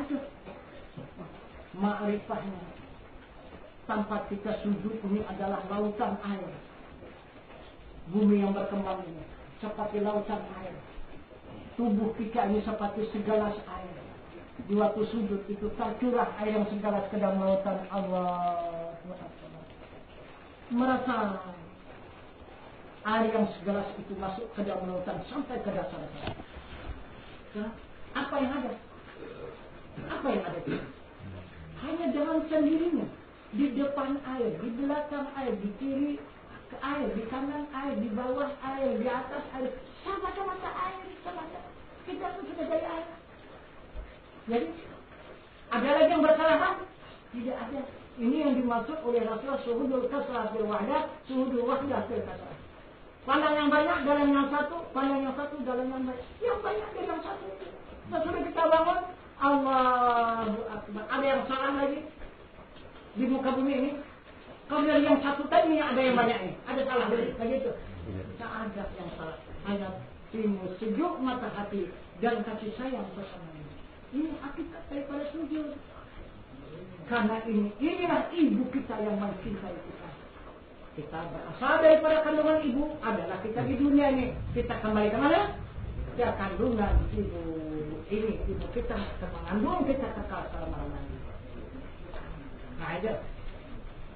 Aduh. Ma'rifahnya. Tempat kita sujud ini adalah lautan air. Bumi yang berkembang ini seperti lautan air. Tubuh kita ini seperti segelas air. Di waktu sujud itu tercurah air yang segelas ke dalam lautan Allah. Merasa air yang segelas itu masuk ke dalam lautan sampai ke dasar. Apa yang ada? Apa yang ada? Hanya dengan sendirinya. Di depan air, di belakang air, di kiri ke air, di kanan air, di bawah air, di atas air. Sama-sama air, sama-sama. Kita pun sudah dari air. Jadi, ada lagi yang bersalahan? Tidak ada. Ini yang dimaksud oleh Rasulullah suhudul kasrah fil wahdah, suhudul wahdah fil kasrah. Pandang yang banyak dalam yang satu, pandang yang satu dalam yang banyak. Yang banyak dalam satu. Nah, sudah kita bangun, Allahu Akbar. Ada yang salah lagi di muka bumi ini. Kalau dari yang satu tadi ada yang banyak ini. Ada salah lagi, begitu. Tak ada yang salah. Hanya timbul sejuk mata hati dan kasih sayang bersama ini. Ini hakikat daripada sujud. Karena inilah ibu kita yang mencintai kita. Kita berasal daripada kandungan ibu adalah kita di dunia ini. Kita kembali ke mana? Ke kandungan ibu. Ini ibu kita mengandung kita kekal selama-lamanya. Nah aja.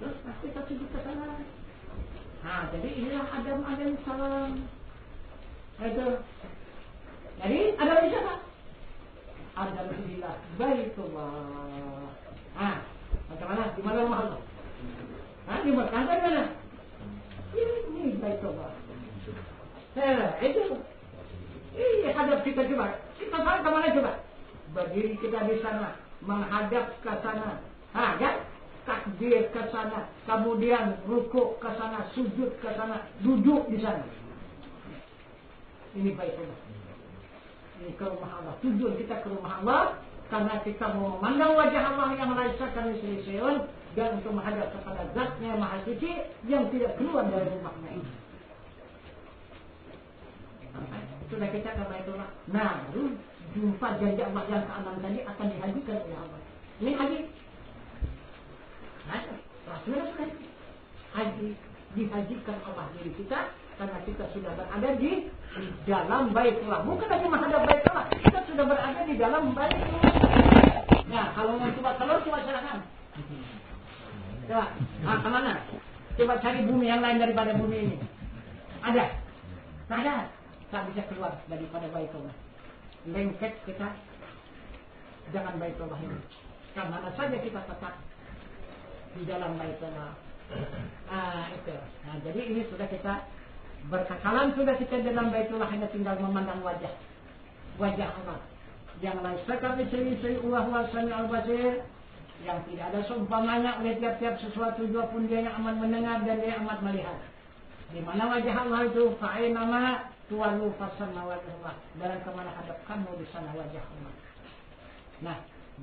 Terus kita sujud ke sana. Nah jadi inilah Adam alaihissalam. Itu. Jadi Adam di siapa? Adam inilah Baitullah. Ah, macam mana? Di mana rumah Allah? Hah? Di Mekah di mana? Ini Baitullah. Itu. Hadap kita coba. Kita tahu ke mana coba? Berdiri kita di sana, menghadap ke sana. Ha, kan? Takbir ke sana, kemudian rukuk ke sana, sujud ke sana, duduk di sana. Ini Baitullah. Ini ke rumah Allah. Tujuan kita ke rumah Allah karena kita mau memandang wajah Allah yang laisa kamitslihi syai'un dan untuk menghadap kepada Zat-Nya yang Maha Suci yang tidak keluar dari rumahnya ini. Sudah kita ke Baitullah. Nah, baru jumpa janji Allah yang ke-6 tadi akan dihajikan oleh Allah. Ini haji. Nah, Rasulullah sudah haji dihajikan Allah diri kita karena kita sudah berada di dalam Baitullah. Bukan lagi menghadap Baitullah, kita sudah berada di dalam Baitullah. Nah, kalau mau coba telur, coba silakan. Coba, kemana? Coba cari bumi yang lain daripada bumi ini. Ada? Tak ada. Tak bisa keluar daripada Baitullah. Lengket kita dengan Baitullah ini. Karena saja kita tetap di dalam Baitullah. Itu. Nah, jadi ini sudah kita berkekalan sudah kita dalam Baitullah, hanya tinggal memandang wajah Allah yang laisa kamitslihi syai'un wa huwas samiul basir, yang tidak ada seumpamanya oleh tiap-tiap sesuatu juga pun dia yang amat mendengar dan dia amat melihat. Di mana wajah Allah itu fa'inama tuwallu fasamma wajhullah, dan kemana hadap kamu di sana wajah Allah. Nah,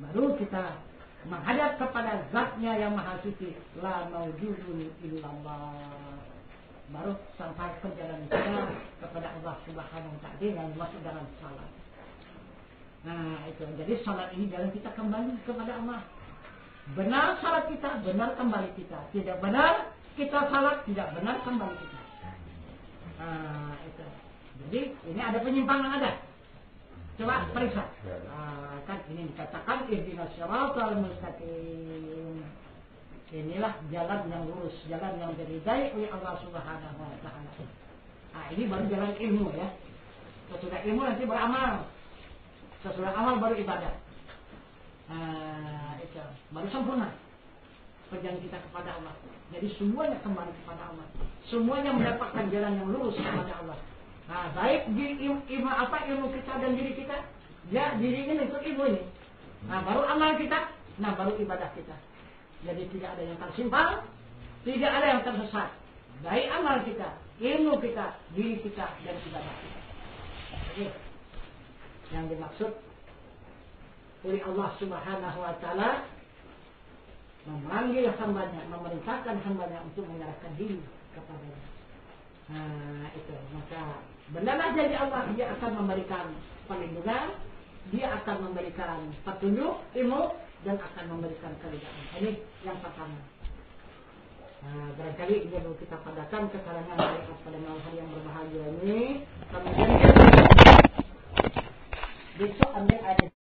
baru kita menghadap kepada Zat-Nya yang Maha Suci, la maujudun illallah. Baru sampai perjalanan kita kepada Allah Subhanahu wa Ta'ala yang masuk dalam salat. Nah, itu. Jadi salat ini jalan kita kembali kepada Allah. Benar salat kita, benar kembali kita. Tidak benar kita salat, tidak benar kembali kita. Nah, itu. Jadi ini ada penyimpangan ada. Coba periksa. Kan ini dikatakan ihdinas siratal mustaqim. Inilah jalan yang lurus, jalan yang diridai oleh Allah Subhanahu wa Ta'ala. Nah, ini baru jalan ilmu ya. Sesudah ilmu nanti beramal. Sesudah amal baru ibadah. Itu baru sempurna perjalanan kita kepada Allah. Jadi semuanya kembali kepada Allah. Semuanya mendapatkan jalan yang lurus kepada Allah. Nah, baik di ilmu kita dan diri kita. Ya, diri ini untuk ilmu ini. Nah, baru amal kita. Nah, baru ibadah kita. Jadi tidak ada yang tersimpang, Tidak ada yang tersesat. Baik amal kita, ilmu kita, diri kita, dan ibadah kita. Oke. Yang dimaksud oleh Allah Subhanahu wa Ta'ala memanggil hambanya, memerintahkan hambanya untuk menyerahkan diri kepadanya. Nah, itu. Maka benar jadi Allah, dia akan memberikan perlindungan, dia akan memberikan petunjuk, ilmu, dan akan memberikan keridhaan. Ini yang pertama. Nah, barangkali ini perlu kita padakan keterangan dari pada malam hari yang berbahagia ini. Kemudian besok ambil ayat